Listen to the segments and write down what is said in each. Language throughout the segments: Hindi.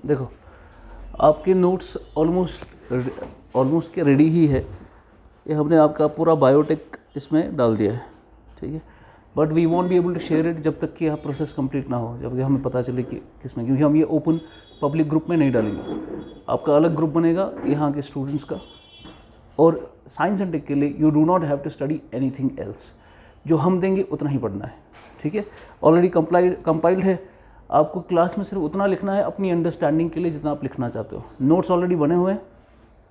देखो आपके नोट्स ऑलमोस्ट के रेडी ही है। ये हमने आपका पूरा बायोटेक इसमें डाल दिया है, ठीक है। But we won't be able to share it जब तक कि यहाँ प्रोसेस कंप्लीट ना हो, जब हमें पता चले कि किसमें, क्योंकि हम ये ओपन पब्लिक ग्रुप में नहीं डालेंगे। आपका अलग ग्रुप बनेगा यहाँ के स्टूडेंट्स का। और साइंस एंड टेक के लिए you do not have to study anything else, जो हम देंगे उतना ही पढ़ना है, ठीक है। ऑलरेडी कंपाइल्ड है, आपको क्लास में सिर्फ उतना लिखना है अपनी अंडरस्टैंडिंग के लिए जितना आप लिखना चाहते हो। नोट्स ऑलरेडी बने हुए हैं,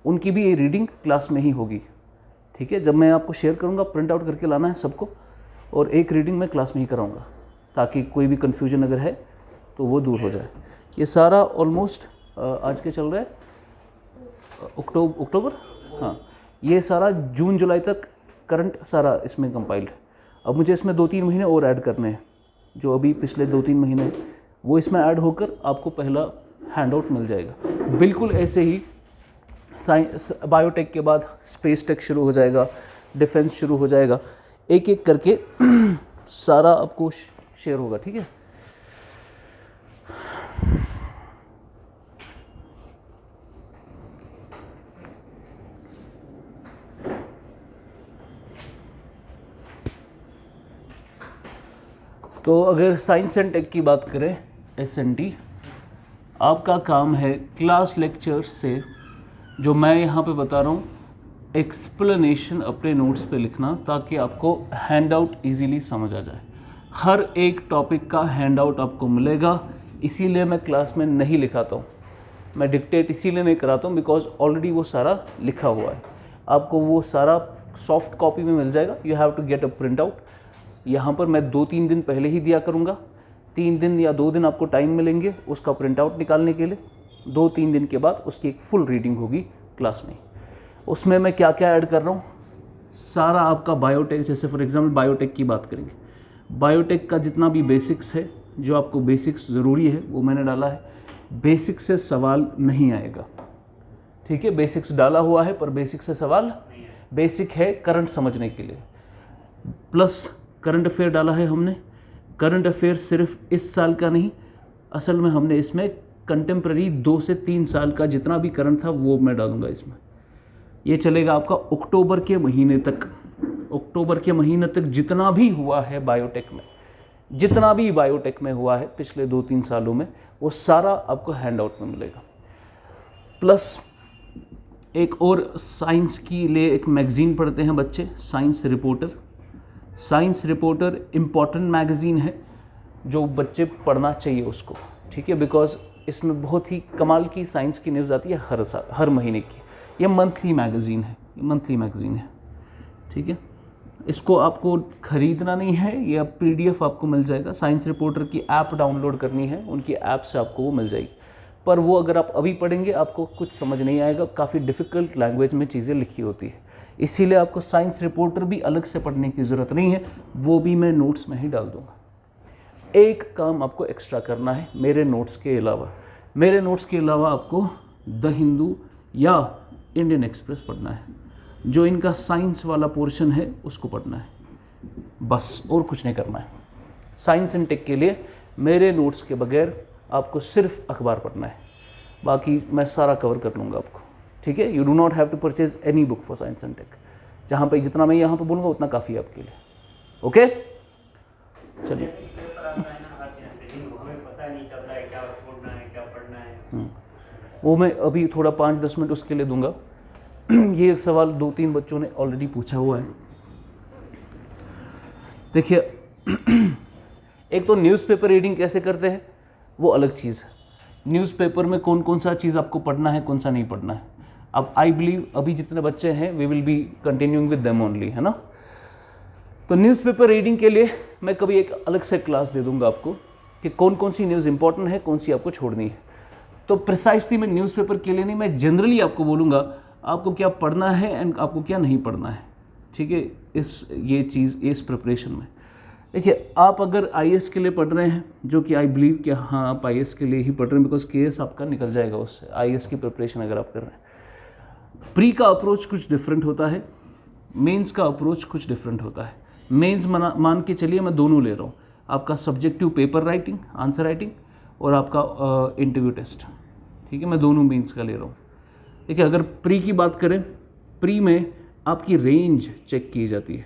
उनकी भी ये रीडिंग क्लास में ही होगी, ठीक है। जब मैं आपको शेयर करूँगा प्रिंट आउट करके लाना है सबको, और एक रीडिंग मैं क्लास में ही कराऊँगा ताकि कोई भी कन्फ्यूजन अगर है तो वो दूर हो जाए। ये सारा ऑलमोस्ट आज के चल रहा है अक्टूबर, हाँ, ये सारा जून जुलाई तक करंट सारा इसमें कंपाइल्ड है। अब मुझे इसमें 2-3 महीने और ऐड करने हैं, जो अभी पिछले 2-3 महीने वो इसमें ऐड होकर आपको पहला हैंडआउट मिल जाएगा। बिल्कुल ऐसे ही साइंस बायोटेक के बाद स्पेस टेक शुरू हो जाएगा, डिफेंस शुरू हो जाएगा, एक एक करके सारा आपको शेयर होगा, ठीक है। तो अगर साइंस एंड टेक की बात करें, SNT, आपका काम है क्लास लेक्चर्स से जो मैं यहाँ पे बता रहा हूँ एक्सप्लेनेशन अपने नोट्स पे लिखना, ताकि आपको हैंडआउट इजीली समझ आ जाए। हर एक टॉपिक का हैंडआउट आपको मिलेगा, इसीलिए मैं क्लास में नहीं लिखाता हूँ, मैं डिक्टेट इसीलिए नहीं कराता हूँ बिकॉज ऑलरेडी वो सारा लिखा हुआ है। आपको वो सारा सॉफ्ट कॉपी में मिल जाएगा, you have to get a print out. यहाँ पर मैं 2-3 दिन पहले ही दिया करूँगा, 3 दिन या 2 दिन आपको टाइम मिलेंगे उसका प्रिंट आउट निकालने के लिए। 2-3 दिन के बाद उसकी एक फुल रीडिंग होगी क्लास में। उसमें मैं क्या क्या ऐड कर रहा हूँ, सारा आपका बायोटेक, जैसे फॉर एग्जांपल बायोटेक की बात करेंगे, बायोटेक का जितना भी बेसिक्स है, जो आपको बेसिक्स ज़रूरी है वो मैंने डाला है। बेसिक्स से सवाल नहीं आएगा, ठीक है। बेसिक्स डाला हुआ है पर बेसिक से सवाल, बेसिक है करंट समझने के लिए। प्लस करंट अफेयर डाला है हमने। करंट अफेयर सिर्फ इस साल का नहीं, असल में हमने इसमें कंटेम्प्रेरी 2 से 3 साल का जितना भी करंट था वो मैं डालूंगा इसमें। ये चलेगा आपका अक्टूबर के महीने तक। अक्टूबर के महीने तक जितना भी हुआ है बायोटेक में, जितना भी बायोटेक में हुआ है पिछले 2-3 सालों में, वो सारा आपको हैंडआउट में मिलेगा। प्लस एक और साइंस के लिए एक मैगज़ीन पढ़ते हैं बच्चे, science reporter. Science reporter important magazine है जो बच्चे पढ़ना चाहिए उसको, ठीक है, बिकॉज इसमें बहुत ही कमाल की साइंस की न्यूज़ आती है हर महीने की। ये मंथली मैगज़ीन है, ठीक है। इसको आपको ख़रीदना नहीं है, ये PDF आपको मिल जाएगा। साइंस रिपोर्टर की ऐप डाउनलोड करनी है, उनकी ऐप से आपको वो मिल जाएगी। पर वो अगर आप अभी पढ़ेंगे आपको कुछ समझ नहीं आएगा, काफ़ी डिफ़िकल्ट लैंग्वेज में चीज़ें लिखी होती है, इसीलिए आपको साइंस रिपोर्टर भी अलग से पढ़ने की ज़रूरत नहीं है, वो भी मैं नोट्स में ही डाल दूँगा। एक काम आपको एक्स्ट्रा करना है मेरे नोट्स के अलावा। मेरे नोट्स के अलावा आपको द हिंदू या इंडियन एक्सप्रेस पढ़ना है, जो इनका साइंस वाला पोर्शन है उसको पढ़ना है, बस और कुछ नहीं करना है। साइंस एंड टेक के लिए मेरे नोट्स के बगैर आपको सिर्फ अखबार पढ़ना है, बाकी मैं सारा कवर कर लूँगा आपको, ठीक है। You do not have to purchase any book for science and tech. जहाँ पे जितना मैं यहाँ पे बोलूँगा उतना काफ़ी है आपके लिए, ओके। चलिए, वो मैं अभी थोड़ा 5-10 मिनट उसके लिए दूंगा। ये सवाल 2-3 बच्चों ने ऑलरेडी पूछा हुआ है। देखिए, एक तो न्यूज़पेपर रीडिंग कैसे करते हैं वो अलग चीज़ है। न्यूज़पेपर में कौन कौन सा चीज़ आपको पढ़ना है, कौन सा नहीं पढ़ना है। अब आई बिलीव अभी जितने बच्चे हैं we will be continuing with them only, है ना। तो न्यूज़पेपर रीडिंग के लिए मैं कभी एक अलग से क्लास दे दूंगा आपको कि कौन कौन सी न्यूज़ इंपॉर्टेंट है, कौन सी आपको छोड़नी है। तो प्रिसाइसली मैं न्यूज़पेपर के लिए नहीं, मैं जनरली आपको बोलूँगा आपको क्या पढ़ना है एंड आपको क्या नहीं पढ़ना है, ठीक है। ये चीज़ इस प्रिपरेशन में देखिए, आप अगर IAS के लिए पढ़ रहे हैं, जो कि आई बिलीव कि हाँ आप IAS के लिए ही पढ़ रहे हैं, बिकॉज KS आपका निकल जाएगा उससे। IAS की प्रिपरेशन अगर आप कर रहे हैं, प्री का अप्रोच कुछ डिफरेंट होता है, मेंस का अप्रोच कुछ डिफरेंट होता है। मेंस मान के चलिए मैं दोनों ले रहा हूँ, आपका subjective paper writing, answer writing, और आपका इंटरव्यू टेस्ट, ठीक है, मैं दोनों मीन्स का ले रहा हूँ। देखिए अगर प्री की बात करें, प्री में आपकी रेंज चेक की जाती है।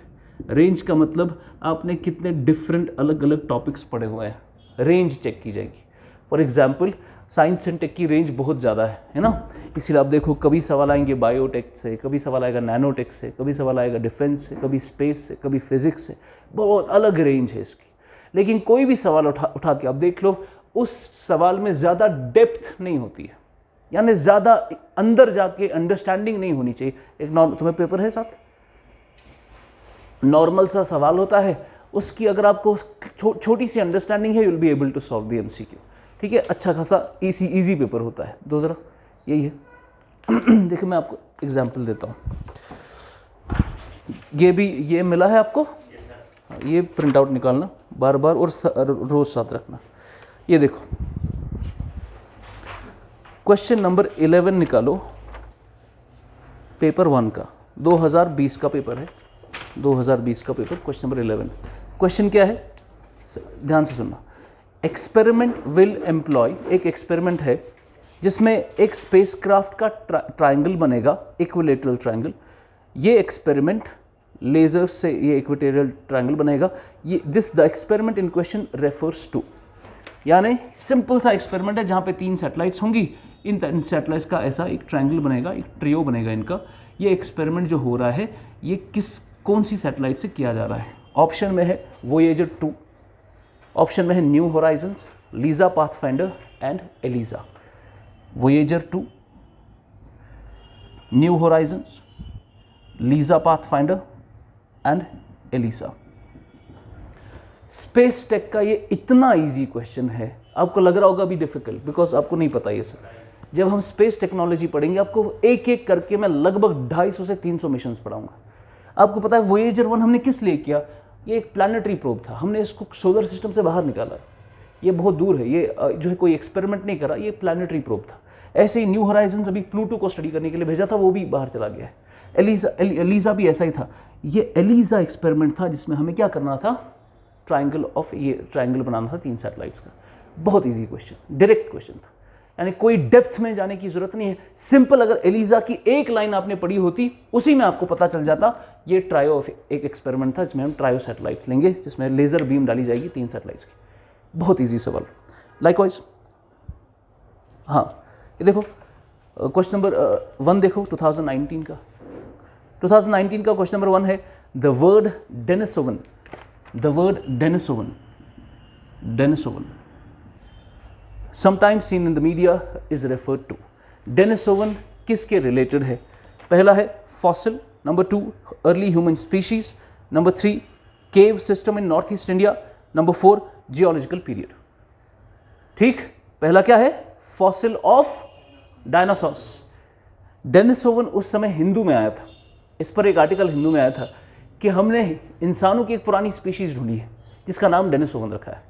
रेंज का मतलब आपने कितने डिफरेंट अलग अलग टॉपिक्स पढ़े हुए हैं, रेंज चेक की जाएगी। For example science and tech की रेंज बहुत ज़्यादा है ना, इसीलिए आप देखो कभी सवाल आएंगे बायोटेक से, कभी सवाल आएगा नैनोटेक से, कभी सवाल आएगा डिफेंस से, कभी स्पेस से, कभी फिजिक्स से, बहुत अलग रेंज है इसकी। लेकिन कोई भी सवाल उठा के आप देख लो, उस सवाल में ज़्यादा डेप्थ नहीं होती है, यानी ज़्यादा अंदर जाके अंडरस्टैंडिंग नहीं होनी चाहिए। एक तुम्हें पेपर है साथ, नॉर्मल सा सवाल होता है, उसकी अगर आपको छोटी सी अंडरस्टैंडिंग है, you will be able to solve the MCQ. ठीक है, अच्छा खासा इजी पेपर होता है। दो ज़रा यही है। देखिए मैं आपको एग्जांपल देता हूँ। ये मिला है आपको, ये प्रिंट आउट निकालना बार बार और रोज साथ रखना। ये देखो क्वेश्चन नंबर 11 निकालो, पेपर 1 का, 2020 का पेपर है, 2020 का पेपर, क्वेश्चन नंबर 11। क्वेश्चन क्या है, ध्यान से सुनना। एक्सपेरिमेंट विल एम्प्लॉय, एक एक्सपेरिमेंट है जिसमें एक स्पेसक्राफ्ट का ट्रायंगल बनेगा, इक्विलेटरल ट्रायंगल। ये एक्सपेरिमेंट लेजर से ये इक्वेटोरियल ट्रायंगल बनेगा। ये the experiment in question refers to, यानी सिंपल सा एक्सपेरिमेंट है जहाँ पे 3 सैटेलाइट्स होंगी, इन सैटेलाइट्स का ऐसा एक ट्रायंगल बनेगा, एक ट्रियो बनेगा इनका। ये एक्सपेरिमेंट जो हो रहा है ये कौन सी सैटेलाइट से किया जा रहा है? ऑप्शन में है वोयेजर 2, ऑप्शन में है New Horizons, LISA Pathfinder and Eliza. Voyager 2, New Horizons, LISA Pathfinder and Elisa. Space tech का ये इतना इजी क्वेश्चन है, आपको लग रहा होगा अभी डिफिकल्ट, बिकॉज आपको नहीं पता ये सब। जब हम स्पेस टेक्नोलॉजी पढ़ेंगे, आपको एक एक करके मैं लगभग 250 से 300 मिशंस पढ़ाऊंगा। आपको पता है वोयेजर 1 हमने किस लिए किया? ये एक प्लानिटरी प्रोब था, हमने इसको सोलर सिस्टम से बाहर निकाला। ये बहुत दूर है, ये जो है कोई एक्सपेरिमेंट नहीं करा, ये प्लानिटरी प्रोब था। ऐसे ही न्यू होराइजन्स अभी प्लूटो को स्टडी करने के लिए भेजा था, वो भी बाहर चला गया है। एलिजा भी ऐसा ही था। ये एलिजा एक्सपेरिमेंट था जिसमें हमें क्या करना था, ट्रायंगल बनाना था 3 सैटेलाइट्स का। बहुत इजी क्वेश्चन, डायरेक्ट क्वेश्चन था, यानी कोई डेप्थ में जाने की जरूरत नहीं है। सिंपल अगर एलिजा की एक लाइन आपने पढ़ी होती, उसी में आपको पता चल जाता ये ट्रायो एक एक्सपेरिमेंट था जिसमें हम ट्रायो सैटेलाइट्स लेंगे, जिसमें लेजर बीम डाली जाएगी 3 सैटेलाइट्स की। बहुत इजी सवाल। लाइकवाइज हाँ, ये देखो क्वेश्चन नंबर 1 देखो 2019 का। 2019 का क्वेश्चन नंबर 1 है the word Denisovan. The word Denisovan sometimes seen in the media is referred to. Denisovan किसके रिलेटेड है? पहला है fossil, number 2 early human species, number 3 cave system in north east India, number 4 geological period. ठीक, पहला क्या है? Fossil of dinosaurs. डेनिसोवन उस समय हिंदू में आया था, इस पर एक आर्टिकल हिंदू में आया था कि हमने इंसानों की एक पुरानी स्पीशीज ढूंढी है जिसका नाम डेनिसोवन रखा है।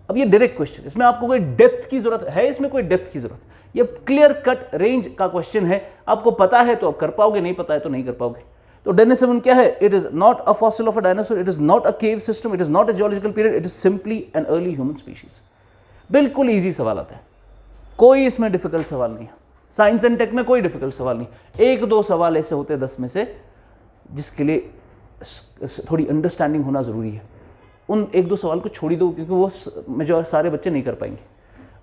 अब ये डायरेक्ट क्वेश्चन, इसमें आपको कोई डेप्थ की जरूरत है? इसमें कोई डेप्थ की जरूरत? ये क्लियर कट रेंज का क्वेश्चन है, आपको पता है तो आप कर पाओगे, नहीं पता है तो नहीं कर पाओगे। तो डेनिसोवन क्या है? It is not a fossil of a dinosaur, it is not a cave system, it is not a geological period, it is simply an early human species. बिल्कुल ईजी सवाल आता है, कोई इसमें डिफिकल्ट सवाल नहीं है। साइंस एंड टेक में कोई डिफिकल्ट सवाल नहीं। 1-2 सवाल ऐसे होते हैं 10 में से जिसके लिए थोड़ी अंडरस्टैंडिंग होना जरूरी है। उन 1-2 सवाल को छोड़ दो, क्योंकि वो जो सारे बच्चे नहीं कर पाएंगे।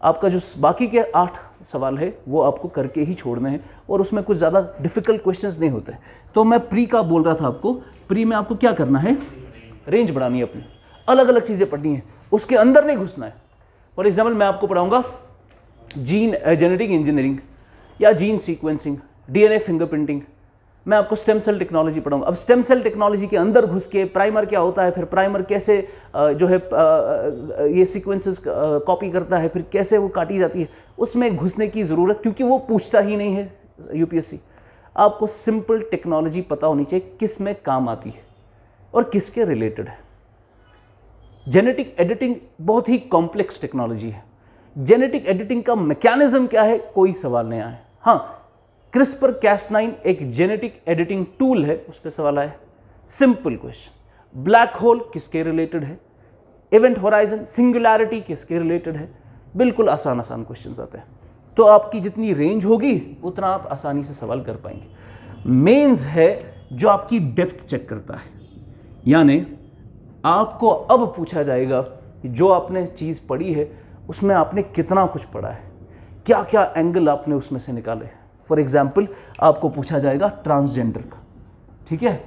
आपका जो बाकी के 8 सवाल है वो आपको करके ही छोड़ने हैं, और उसमें कुछ ज़्यादा डिफिकल्ट क्वेश्चंस नहीं होते। तो मैं प्री का बोल रहा था आपको, प्री में आपको क्या करना है? रेंज बढ़ानी है अपनी, अलग अलग चीज़ें पढ़नी है, उसके अंदर नहीं घुसना है। फॉर एग्जाम्पल मैं आपको पढ़ाऊँगा जेनेटिक इंजीनियरिंग या जीन सीक्वेंसिंग, DNA फिंगरप्रिंटिंग, मैं आपको स्टेम सेल टेक्नोलॉजी पढ़ाऊंगा। अब स्टेम सेल टेक्नोलॉजी के अंदर घुस के प्राइमर क्या होता है, फिर प्राइमर कैसे जो है ये सीक्वेंसेस कॉपी करता है, फिर कैसे वो काटी जाती है, उसमें घुसने की ज़रूरत, क्योंकि वो पूछता ही नहीं है UPSC। आपको सिंपल टेक्नोलॉजी पता होनी चाहिए, किस में काम आती है और किसके रिलेटेड है। जेनेटिक एडिटिंग बहुत ही कॉम्प्लेक्स टेक्नोलॉजी है। जेनेटिक एडिटिंग का मैकेनिज्म क्या है, कोई सवाल नहीं आया। हाँ, क्रिस्पर Cas9 एक जेनेटिक एडिटिंग टूल है, उस पर सवाल आया। Simple question. ब्लैक होल किसके रिलेटेड है? इवेंट होराइजन, सिंगुलैरिटी किसके रिलेटेड है? बिल्कुल आसान आसान क्वेश्चंस आते हैं। तो आपकी जितनी रेंज होगी उतना आप आसानी से सवाल कर पाएंगे। मेंस है जो आपकी डेप्थ चेक करता है, यानी आपको अब पूछा जाएगा कि जो आपने चीज़ पढ़ी है उसमें आपने कितना कुछ पढ़ा है, क्या क्या एंगल आपने उसमें से निकाले। फॉर एग्जाम्पल आपको पूछा जाएगा ट्रांसजेंडर का, ठीक है।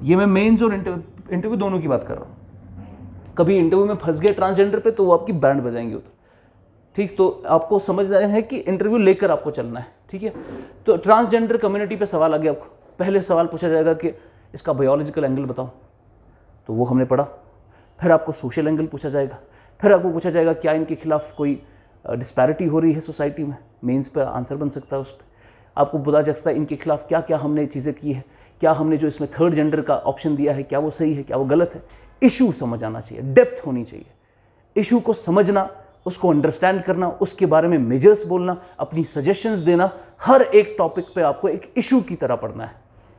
ये मैं मेंस और इंटरव्यू दोनों की बात कर रहा हूँ। कभी इंटरव्यू में फंस गए ट्रांसजेंडर पे तो वो आपकी बैंड बजाएंगे उधर, ठीक। तो आपको समझना है कि इंटरव्यू लेकर आपको चलना है, ठीक है। तो ट्रांसजेंडर कम्युनिटी पे सवाल आ गया, आपको पहले सवाल पूछा जाएगा कि इसका बायोलॉजिकल एंगल बताओ, तो वो हमने पढ़ा। फिर आपको सोशल एंगल पूछा जाएगा, फिर आपको पूछा जाएगा क्या इनके खिलाफ कोई डिस्पैरिटी हो रही है सोसाइटी में, मेंस पर आंसर बन सकता है उस पर। आपको पता चल सकता है इनके खिलाफ क्या क्या हमने चीज़ें की है, क्या हमने जो इसमें थर्ड जेंडर का ऑप्शन दिया है क्या वो सही है क्या वो गलत है। इशू समझ आना चाहिए, डेप्थ होनी चाहिए, इशू को समझना, उसको अंडरस्टैंड करना, उसके बारे में मेजर्स बोलना, अपनी सजेशंस देना। हर एक टॉपिक पे आपको एक इशू की तरह पढ़ना है।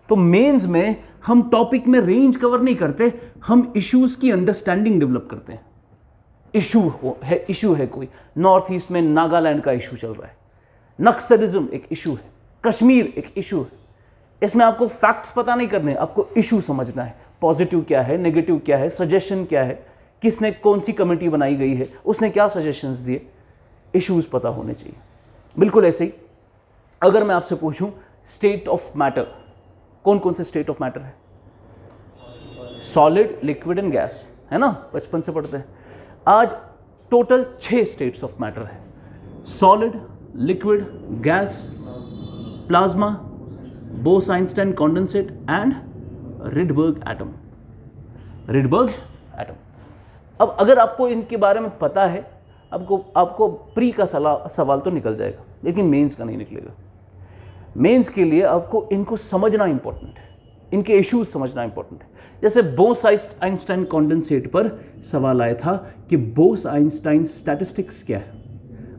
तो मेंस में हम टॉपिक में रेंज कवर नहीं करते, हम इश्यूज की अंडरस्टैंडिंग डेवलप करते हैं। इशू है कोई, नॉर्थ ईस्ट में नागालैंड का इशू चल रहा है, नक्सलिज्म एक इशू है, कश्मीर एक इशू है। इसमें आपको फैक्ट्स पता नहीं करने, आपको इशू समझना है, पॉजिटिव क्या है, नेगेटिव क्या है, सजेशन क्या है, किसने कौन सी कमेटी बनाई गई है, उसने क्या सजेशंस दिए, इश्यूज पता होने चाहिए। बिल्कुल ऐसे ही अगर मैं आपसे पूछूं स्टेट ऑफ मैटर, कौन कौन से स्टेट ऑफ मैटर है? सॉलिड, लिक्विड एंड गैस, है ना, बचपन से पढ़ते हैं। आज टोटल 6 स्टेट्स ऑफ मैटर है, solid, liquid, gas, plasma, Bose Einstein condensate and Rydberg atom. Rydberg atom. अब अगर आपको इनके बारे में पता है, आपको प्री का सवाल तो निकल जाएगा, लेकिन मेंस का नहीं निकलेगा। मेंस के लिए आपको इनको समझना इंपॉर्टेंट है, इनके इश्यूज समझना इंपॉर्टेंट है। जैसे बोस-आइंस्टाइन कंडेंसेट पर सवाल आया था कि बोस-आइंस्टाइन स्टैटिस्टिक्स क्या है,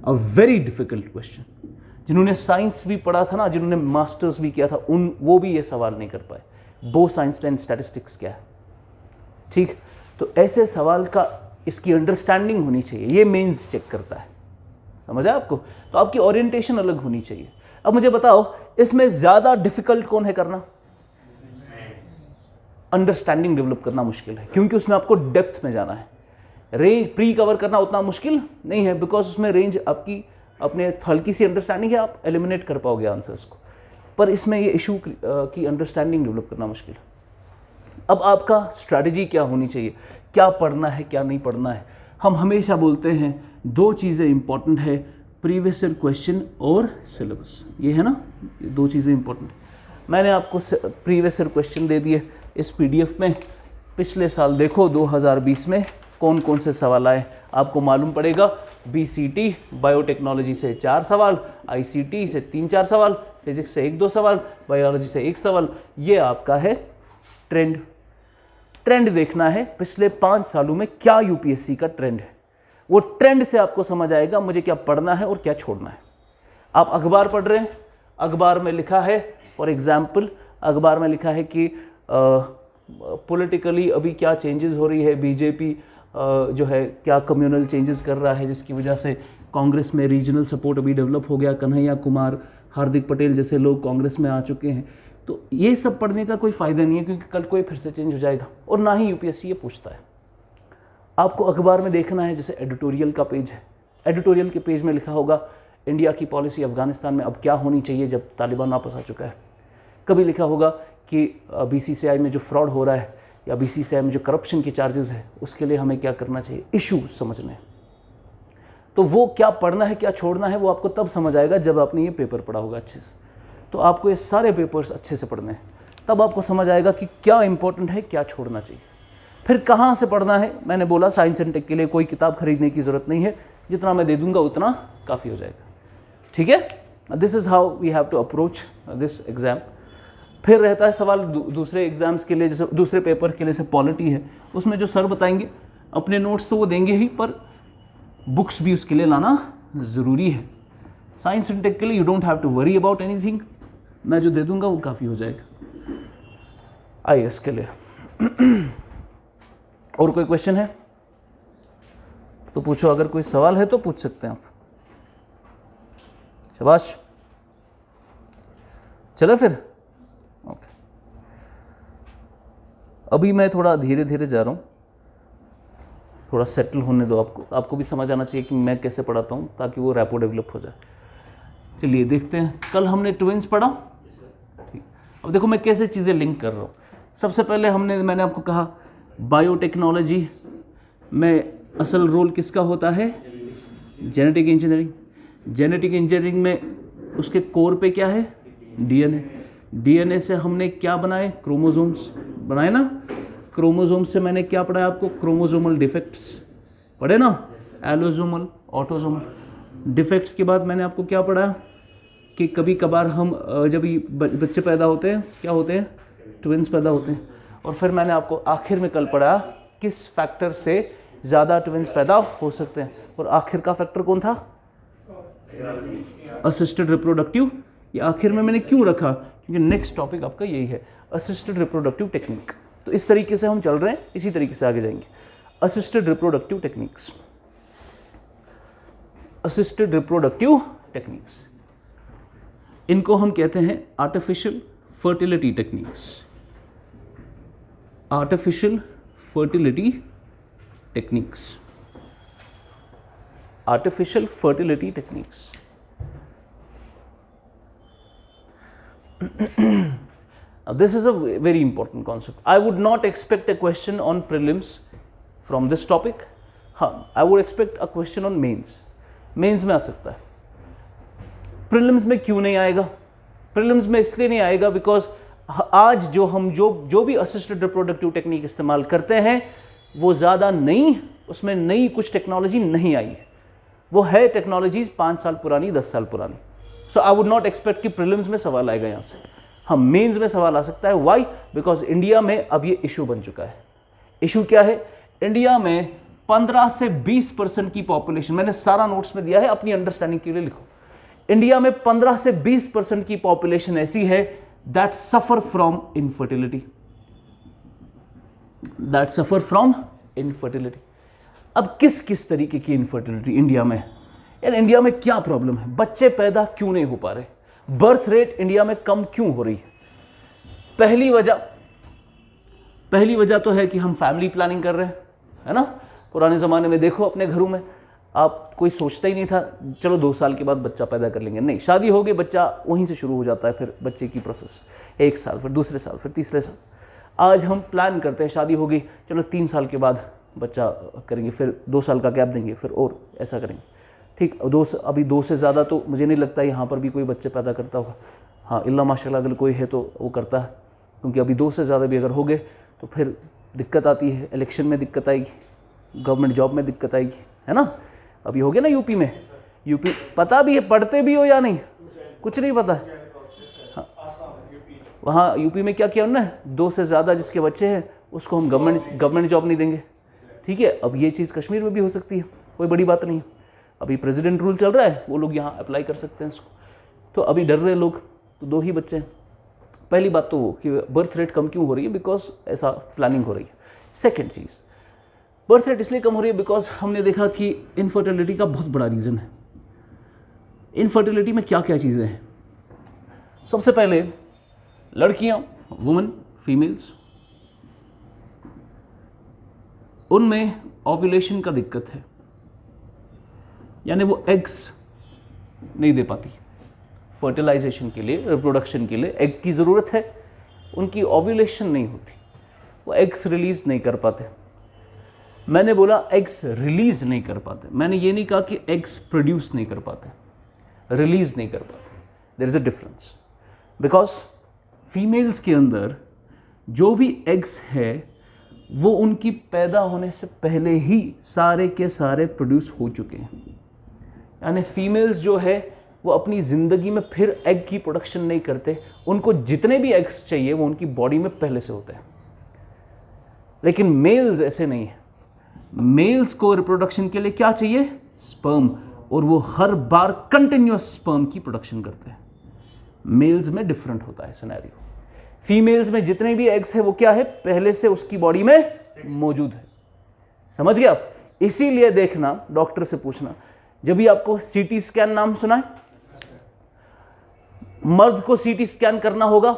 अ वेरी डिफिकल्ट क्वेश्चन। जिन्होंने साइंस भी पढ़ा था ना, जिन्होंने मास्टर्स भी किया था, वो भी ये सवाल नहीं कर पाए, बोस-आइंस्टाइन स्टैटिस्टिक्स क्या है, ठीक। तो ऐसे सवाल का इसकी अंडरस्टैंडिंग होनी चाहिए, ये मेंस चेक करता है, समझा आपको। तो आपकी ओरिएंटेशन अलग होनी चाहिए। अब मुझे बताओ इसमें ज़्यादा डिफिकल्ट कौन है करना? अंडरस्टैंडिंग डेवलप करना मुश्किल है, क्योंकि उसमें आपको डेप्थ में जाना है। रेंज प्री कवर करना उतना मुश्किल नहीं है, बिकॉज उसमें रेंज आपकी अपने हल्की सी अंडरस्टैंडिंग है, आप एलिमिनेट कर पाओगे आंसर्स को। पर इसमें ये इशू की अंडरस्टैंडिंग डेवलप करना मुश्किल है। अब आपका स्ट्रैटेजी क्या होनी चाहिए, क्या पढ़ना है क्या नहीं पढ़ना है। हम हमेशा बोलते हैं 2 चीज़ें इंपॉर्टेंट है, प्रीवियस ईयर क्वेश्चन और सिलेबस, ये है ना, ये 2 चीज़ें इंपॉर्टेंट है। मैंने आपको प्रीवियस ईयर क्वेश्चन दे दिए इस PDF में। पिछले साल देखो 2020 में कौन कौन से सवाल आए, आपको मालूम पड़ेगा। BCT बायोटेक्नोलॉजी से 4 सवाल, ICT से 3-4 सवाल, फिजिक्स से 1-2 सवाल, बायोलॉजी से 1 सवाल। ये आपका है ट्रेंड देखना है पिछले 5 सालों में क्या UPSC का ट्रेंड है। वो ट्रेंड से आपको समझ आएगा मुझे क्या पढ़ना है और क्या छोड़ना है। आप अखबार पढ़ रहे हैं, अखबार में लिखा है, फॉर एग्जाम्पल अखबार में लिखा है कि पॉलिटिकली अभी क्या चेंजेस हो रही है, BJP जो है क्या कम्युनल चेंजेस कर रहा है, जिसकी वजह से कांग्रेस में रीजनल सपोर्ट अभी डेवलप हो गया, कन्हैया कुमार, हार्दिक पटेल जैसे लोग कांग्रेस में आ चुके हैं। तो ये सब पढ़ने का कोई फ़ायदा नहीं है, क्योंकि कल कोई फिर से चेंज हो जाएगा, और ना ही UPSC ये पूछता है। आपको अखबार में देखना है, जैसे एडिटोरियल का पेज है, एडिटोरियल के पेज में लिखा होगा इंडिया की पॉलिसी अफगानिस्तान में अब क्या होनी चाहिए जब तालिबान वापस आ चुका है। कभी लिखा होगा कि BCCI में जो फ्रॉड हो रहा है या BCCI में जो करप्शन की चार्जेस है उसके लिए हमें क्या करना चाहिए, इशू समझने। तो वो क्या पढ़ना है क्या छोड़ना है वो आपको तब समझ आएगा जब आपने ये पेपर पढ़ा होगा अच्छे से। तो आपको ये सारे पेपर्स अच्छे से पढ़ने हैं, तब आपको समझ आएगा कि क्या इंपॉर्टेंट है क्या छोड़ना चाहिए। फिर कहाँ से पढ़ना है, मैंने बोला साइंस एंड टेक के लिए कोई किताब खरीदने की ज़रूरत नहीं है, जितना मैं दे दूंगा उतना काफ़ी हो जाएगा, ठीक है। This is how we have to approach this exam. फिर रहता है सवाल दूसरे एग्ज़ाम्स के लिए, जैसे दूसरे पेपर के लिए, जैसे पॉलिटी है, उसमें जो सर बताएंगे अपने नोट्स तो वो देंगे ही, पर बुक्स भी उसके लिए लाना ज़रूरी है। साइंस एंड टेक के लिए you don't have to worry about anything, मैं जो दे दूंगा वो काफ़ी हो जाएगा। IAS के लिए और कोई क्वेश्चन है तो पूछो, अगर कोई सवाल है तो पूछ सकते हैं आप। शाबाश, चलो फिर। ओके, अभी मैं थोड़ा धीरे धीरे जा रहा हूँ, थोड़ा सेटल होने दो आपको भी समझ आना चाहिए कि मैं कैसे पढ़ाता हूँ, ताकि वो रैपो डेवलप हो जाए। चलिए देखते हैं, कल हमने ट्विंस पढ़ा, ठीक। अब देखो मैं कैसे चीज़ें लिंक कर रहा हूँ। सबसे पहले मैंने आपको कहा बायोटेक्नोलॉजी में असल रोल किसका होता है? Genetic engineering. जेनेटिक इंजीनियरिंग में उसके कोर पे क्या है? डीएनए। डीएनए से हमने क्या बनाए? क्रोमोसोम्स बनाए ना। क्रोमोसोम से मैंने क्या पढ़ाया आपको? क्रोमोसोमल डिफेक्ट्स पढ़े ना, एलोसोमल, ऑटोसोमल। डिफेक्ट्स के बाद मैंने आपको क्या पढ़ा कि कभी कभार हम जब बच्चे पैदा होते हैं क्या होते हैं? ट्विंस पैदा होते हैं। और फिर मैंने आपको आखिर में कल पढ़ा किस फैक्टर से ज़्यादा ट्विंस पैदा हो सकते हैं, और आखिर का फैक्टर कौन था? Assisted reproductive. ये आखिर में मैंने क्यों रखा? क्योंकि नेक्स्ट टॉपिक आपका यही है, असिस्टेड रिप्रोडक्टिव टेक्निक। तो इस तरीके से हम चल रहे हैं, इसी तरीके से आगे जाएंगे। Assisted reproductive techniques, assisted reproductive techniques, इनको हम कहते हैं artificial fertility techniques. Artificial fertility techniques, artificial fertility techniques. This is a very important concept. I would not expect a question on prelims from this topic. हाँ, I would expect a question on mains. Mains में आ सकता है, prelims में क्यों नहीं आएगा? Prelims में इसलिए नहीं आएगा बिकॉज आज जो भी असिस्टेड रिप्रोडक्टिव टेक्निक इस्तेमाल करते हैं वो ज़्यादा नई, उसमें नई कुछ टेक्नोलॉजी नहीं आई है। वो है टेक्नोलॉजीज 5 साल पुरानी, 10 साल पुरानी। सो आई वुड नॉट एक्सपेक्ट कि प्रीलिम्स में सवाल आएगा यहाँ से। हम मेंस में सवाल आ सकता है। व्हाई? बिकॉज इंडिया में अब ये इशू बन चुका है। इशू क्या है? इंडिया में 15 से 20% की पॉपुलेशन, मैंने सारा नोट्स में दिया है, अपनी अंडरस्टैंडिंग के लिए लिखो। इंडिया में 15 से 20% की पॉपुलेशन ऐसी है that suffer from infertility, that suffer from infertility. अब किस किस तरीके की इनफर्टिलिटी इंडिया में? यार इंडिया में क्या प्रॉब्लम है? बच्चे पैदा क्यों नहीं हो पा रहे? बर्थ रेट इंडिया में कम क्यों हो रही है? पहली वजह तो है कि हम फैमिली प्लानिंग कर रहे हैं, है ना। पुराने ज़माने में देखो अपने घरों में, आप कोई सोचता ही नहीं था चलो 2 साल के बाद बच्चा पैदा कर लेंगे। नहीं, शादी हो गई, बच्चा वहीं से शुरू हो जाता है। फिर बच्चे की प्रोसेस 1 साल, फिर दूसरे साल, फिर तीसरे साल। आज हम प्लान करते हैं, शादी हो गई, चलो 3 साल के बाद बच्चा करेंगे, फिर 2 साल का गैप देंगे, फिर और ऐसा करेंगे। ठीक, अभी 2 से ज़्यादा तो मुझे नहीं लगता यहाँ पर भी कोई बच्चे पैदा करता होगा। हाँ, इल्ला माशाल्लाह अगर कोई है तो वो करता है, क्योंकि अभी 2 से ज़्यादा भी अगर हो गए तो फिर दिक्कत आती है। इलेक्शन में दिक्कत आएगी, गवर्नमेंट जॉब में दिक्कत आएगी, है ना। अभी हो गया ना यूपी में, यूपी पता भी है, पढ़ते भी हो या नहीं, कुछ नहीं पता है। हाँ, वहाँ यूपी में क्या किया उन्होंने? 2 से ज़्यादा जिसके बच्चे हैं उसको हम गवर्नमेंट जॉब नहीं देंगे। ठीक है, अब ये चीज़ कश्मीर में भी हो सकती है, कोई बड़ी बात नहीं है। अभी प्रेसिडेंट रूल चल रहा है, वो लोग यहाँ अप्लाई कर सकते हैं इसको। तो अभी डर रहे लोग, तो 2 ही बच्चे हैं। पहली बात तो वो कि बर्थ रेट कम क्यों हो रही है, बिकॉज ऐसा प्लानिंग हो रही है। सेकेंड चीज़, बर्थ रेट इसलिए कम हो रही है बिकॉज हमने देखा कि इनफर्टिलिटी का बहुत बड़ा रीज़न है। इनफर्टिलिटी में क्या क्या चीज़ें हैं? सबसे पहले लड़कियाँ, वुमेन, फीमेल्स, उनमें ओव्यूलेशन का दिक्कत है, यानी वो एग्स नहीं दे पाती। फर्टिलाइजेशन के लिए, रिप्रोडक्शन के लिए एग की ज़रूरत है, उनकी ओव्यूलेशन नहीं होती, वो एग्स रिलीज़ नहीं कर पाते। मैंने बोला एग्स रिलीज़ नहीं कर पाते, मैंने ये नहीं कहा कि एग्स प्रोड्यूस नहीं कर पाते, रिलीज़ नहीं कर पाते। There is a difference, because females के अंदर जो भी एग्स है वो उनकी पैदा होने से पहले ही सारे के सारे प्रोड्यूस हो चुके हैं। यानी फीमेल्स जो है वो अपनी ज़िंदगी में फिर एग की प्रोडक्शन नहीं करते, उनको जितने भी एग्स चाहिए वो उनकी बॉडी में पहले से होते हैं। लेकिन मेल्स ऐसे नहीं है। मेल्स को रिप्रोडक्शन के लिए क्या चाहिए? स्पर्म, और वो हर बार कंटिन्यूअस स्पर्म की प्रोडक्शन करते हैं। मेल्स में डिफरेंट होता है सिनेरियो। फीमेल्स में जितने भी एग्स है वो क्या है? पहले से उसकी बॉडी में मौजूद है। समझ गए आप? इसीलिए देखना, डॉक्टर से पूछना, जब भी आपको सीटी स्कैन नाम सुना है, मर्द को सीटी स्कैन करना होगा,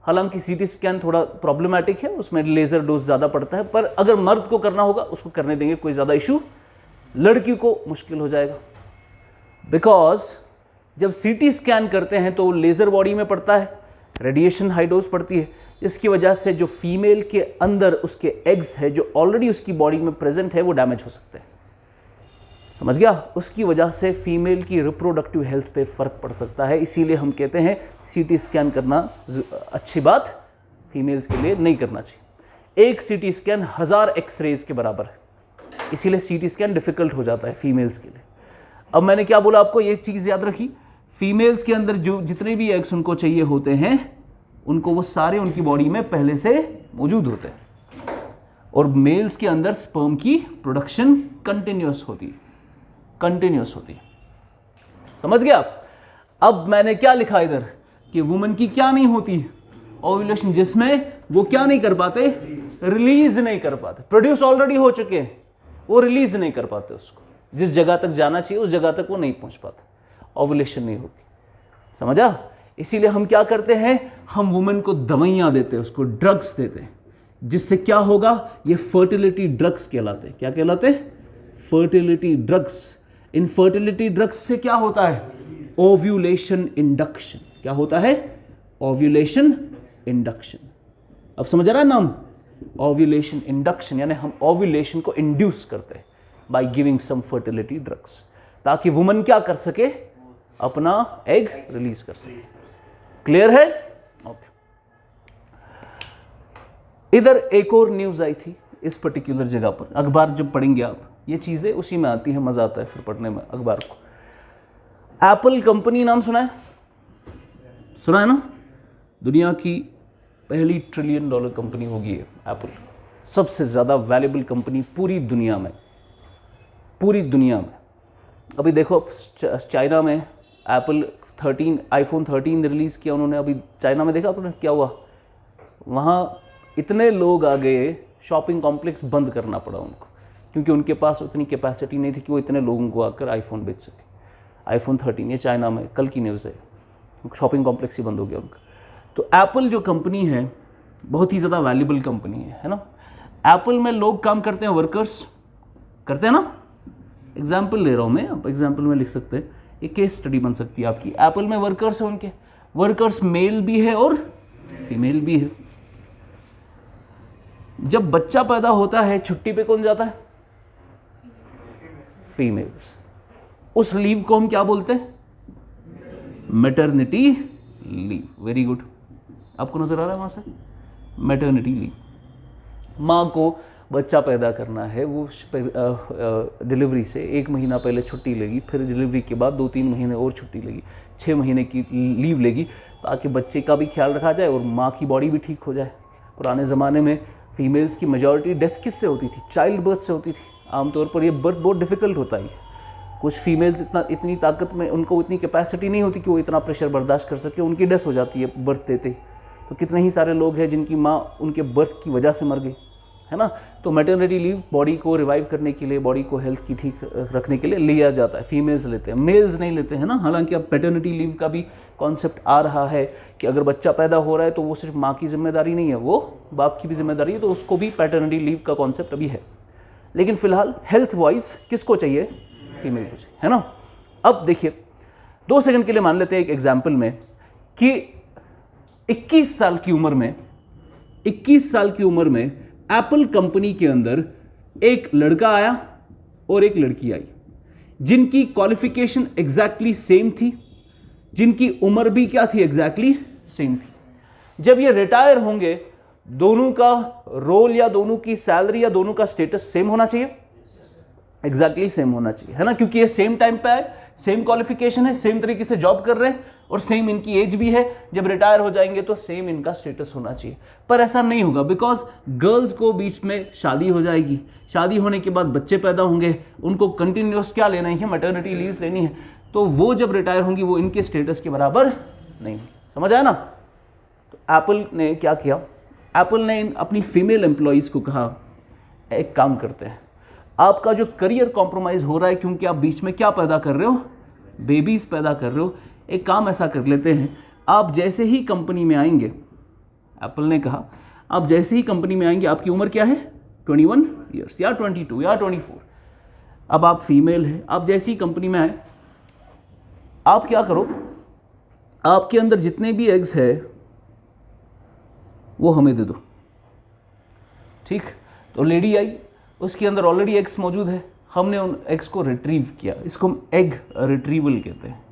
हालांकि सीटी स्कैन थोड़ा प्रॉब्लमैटिक है, उसमें लेज़र डोज ज़्यादा पड़ता है, पर अगर मर्द को करना होगा उसको करने देंगे, कोई ज़्यादा इशू। लड़की को मुश्किल हो जाएगा, बिकॉज जब सीटी स्कैन करते हैं तो लेज़र बॉडी में पड़ता है, रेडिएशन हाई डोज पड़ती है, इसकी वजह से जो फीमेल के अंदर उसके एग्स है जो ऑलरेडी उसकी बॉडी में प्रेजेंट है वो डैमेज हो सकते हैं। समझ गया? उसकी वजह से फीमेल की रिप्रोडक्टिव हेल्थ पे फ़र्क पड़ सकता है, इसीलिए हम कहते हैं सीटी स्कैन करना अच्छी बात फीमेल्स के लिए नहीं करना चाहिए। एक सीटी स्कैन 1000 एक्सरेज के बराबर है, इसीलिए सीटी स्कैन डिफ़िकल्ट हो जाता है फीमेल्स के लिए। अब मैंने क्या बोला आपको, ये चीज़ याद रखी, फीमेल्स के अंदर जो जितने भी एग्स उनको चाहिए होते हैं उनको वो सारे उनकी बॉडी में पहले से मौजूद होते हैं, और मेल्स के अंदर स्पर्म की प्रोडक्शन कंटिन्यूस होती है, कंटिन्यूस होती है। समझ गया आप? अब मैंने क्या लिखा इधर कि वुमन की क्या नहीं होती, ओव्यूलेशन, जिसमें वो क्या नहीं कर पाते, रिलीज नहीं कर पाते, प्रोड्यूस ऑलरेडी हो चुके हैं, वो रिलीज नहीं कर पाते, उसको जिस जगह तक जाना चाहिए उस जगह तक वो नहीं पहुंच पाते, ओव्यूलेशन नहीं होती। समझा? इसीलिए हम क्या करते हैं, हम वुमेन को दवाइयाँ देते हैं, उसको ड्रग्स देते हैं, जिससे क्या होगा, ये फर्टिलिटी ड्रग्स कहलाते हैं। क्या कहलाते हैं? Fertility drugs. इन फर्टिलिटी ड्रग्स से क्या होता है, ओव्यूलेशन इंडक्शन। क्या होता है? Ovulation induction. अब समझ आ रहा है नाम? ओव्यूलेशन इंडक्शन, यानी हम ओव्यूलेशन को इंड्यूस करते हैं by giving some fertility drugs, ताकि वुमन क्या कर सके, अपना एग रिलीज कर सके। क्लियर है? ओके। इधर एक और न्यूज आई थी इस पर्टिकुलर जगह पर, अखबार जब पढ़ेंगे आप, ये चीजें उसी में आती है, मजा आता है फिर पढ़ने में अखबार को। एप्पल कंपनी नाम सुना है? सुना है ना? दुनिया की पहली $1 ट्रिलियन कंपनी होगी ये एप्पल, सबसे ज़्यादा वैल्यूबल कंपनी पूरी दुनिया में, पूरी दुनिया में। अभी देखो चाइना में एप्पल आईफोन 13 रिलीज़ किया उन्होंने, अभी चाइना में देखा आपने क्या हुआ, वहाँ इतने लोग आ गए, शॉपिंग कॉम्प्लेक्स बंद करना पड़ा उनको, क्योंकि उनके पास उतनी कैपेसिटी नहीं थी कि वो इतने लोगों को आकर आईफोन बेच सके। आईफोन 13 ये चाइना में कल की न्यूज़ है, शॉपिंग कॉम्प्लेक्स ही बंद हो गया उनका। तो एप्पल जो कंपनी है बहुत ही ज़्यादा वैल्यूबल कंपनी है ना। एप्पल में लोग काम करते हैं, वर्कर्स करते हैं ना। एग्जाम्पल ले रहा हूँ मैं, आप एग्जाम्पल में लिख सकते हैं, एक केस स्टडी बन सकती है आपकी। एप्पल में वर्कर्स हैं, उनके वर्कर्स मेल भी है और फीमेल भी है। जब बच्चा पैदा होता है छुट्टी पे कौन जाता है? फीमेल्स। उस लीव को हम क्या बोलते हैं? Maternity leave. वेरी गुड, आपको नजर आ रहा है वहां से? Maternity leave. माँ को बच्चा पैदा करना है, वो डिलीवरी से 1 महीना पहले छुट्टी लेगी, फिर डिलीवरी के बाद 2-3 महीने और छुट्टी लेगी, 6 महीने की लीव लेगी, ताकि बच्चे का भी ख्याल रखा जाए और माँ की बॉडी भी ठीक हो जाए। पुराने ज़माने में फीमेल्स की मेजॉरिटी डेथ किससे होती थी? चाइल्ड बर्थ से होती थी। आमतौर पर ये बर्थ बहुत डिफ़िकल्ट होता है। कुछ फीमेल्स इतनी ताकत में, उनको इतनी कैपेसिटी नहीं होती कि वो इतना प्रेशर बर्दाश्त कर सके, उनकी डेथ हो जाती है बर्थ देते। तो कितने ही सारे लोग हैं जिनकी माँ उनके बर्थ की वजह से मर गई, है ना। तो मैटरनिटी लीव बॉडी को रिवाइव करने के लिए, बॉडी को हेल्थ की ठीक रखने के लिए लिया जाता है। फीमेल्स लेते हैं, मेल्स नहीं लेते हैं ना। हालांकि अब पैटर्निटी लीव का भी कॉन्सेप्ट आ रहा है कि अगर बच्चा पैदा हो रहा है तो वो सिर्फ माँ की जिम्मेदारी नहीं है, वो बाप की भी जिम्मेदारी है, तो उसको भी पैटर्निटी लीव का कॉन्सेप्ट अभी है। लेकिन फिलहाल हेल्थ वाइज किसको चाहिए? फीमेल को चाहिए, है ना। अब देखिए 2 सेकंड के लिए मान लेते हैं एक एग्जाम्पल में कि 21 साल की उम्र में एप्पल कंपनी के अंदर एक लड़का आया और एक लड़की आई, जिनकी क्वालिफिकेशन एग्जैक्टली सेम थी, जिनकी उम्र भी क्या थी? एग्जैक्टली सेम थी। जब ये रिटायर होंगे, दोनों का रोल या दोनों की सैलरी या दोनों का स्टेटस सेम होना चाहिए, एग्जैक्टली सेम होना चाहिए, है ना। क्योंकि ये सेम टाइम पे आए, सेम क्वालिफिकेशन है, सेम तरीके से जॉब कर रहे हैं और सेम इनकी एज भी है। जब रिटायर हो जाएंगे तो सेम इनका स्टेटस होना चाहिए, पर ऐसा नहीं होगा, बिकॉज गर्ल्स को बीच में शादी हो जाएगी, शादी होने के बाद बच्चे पैदा होंगे, उनको कंटिन्यूस क्या लेना है? मैटरनिटी लीव्स लेनी है। तो वो जब रिटायर होंगी वो इनके स्टेटस के बराबर नहीं होंगी। समझ आया ना। तो एप्पल ने क्या किया? एप्पल ने अपनी फीमेल एम्प्लॉयज़ को कहा, एक काम करते हैं, आपका जो करियर कॉम्प्रोमाइज़ हो रहा है क्योंकि आप बीच में क्या पैदा कर रहे हो? बेबीज़ पैदा कर रहे हो। एक काम ऐसा कर लेते हैं, आप जैसे ही कंपनी में आएंगे, एप्पल ने कहा आप जैसे ही कंपनी में आएंगे, आपकी उम्र क्या है 21 ईयर्स या 22 या 24, अब आप फीमेल हैं, आप जैसे ही कंपनी में आए, आप क्या करो, आपके अंदर जितने भी एग्स है वो हमें दे दो। ठीक, तो लेडी आई, उसके अंदर ऑलरेडी एग्स मौजूद है, हमने उन एग्स को रिट्रीव किया, इसको हम एग रिट्रीवल कहते हैं।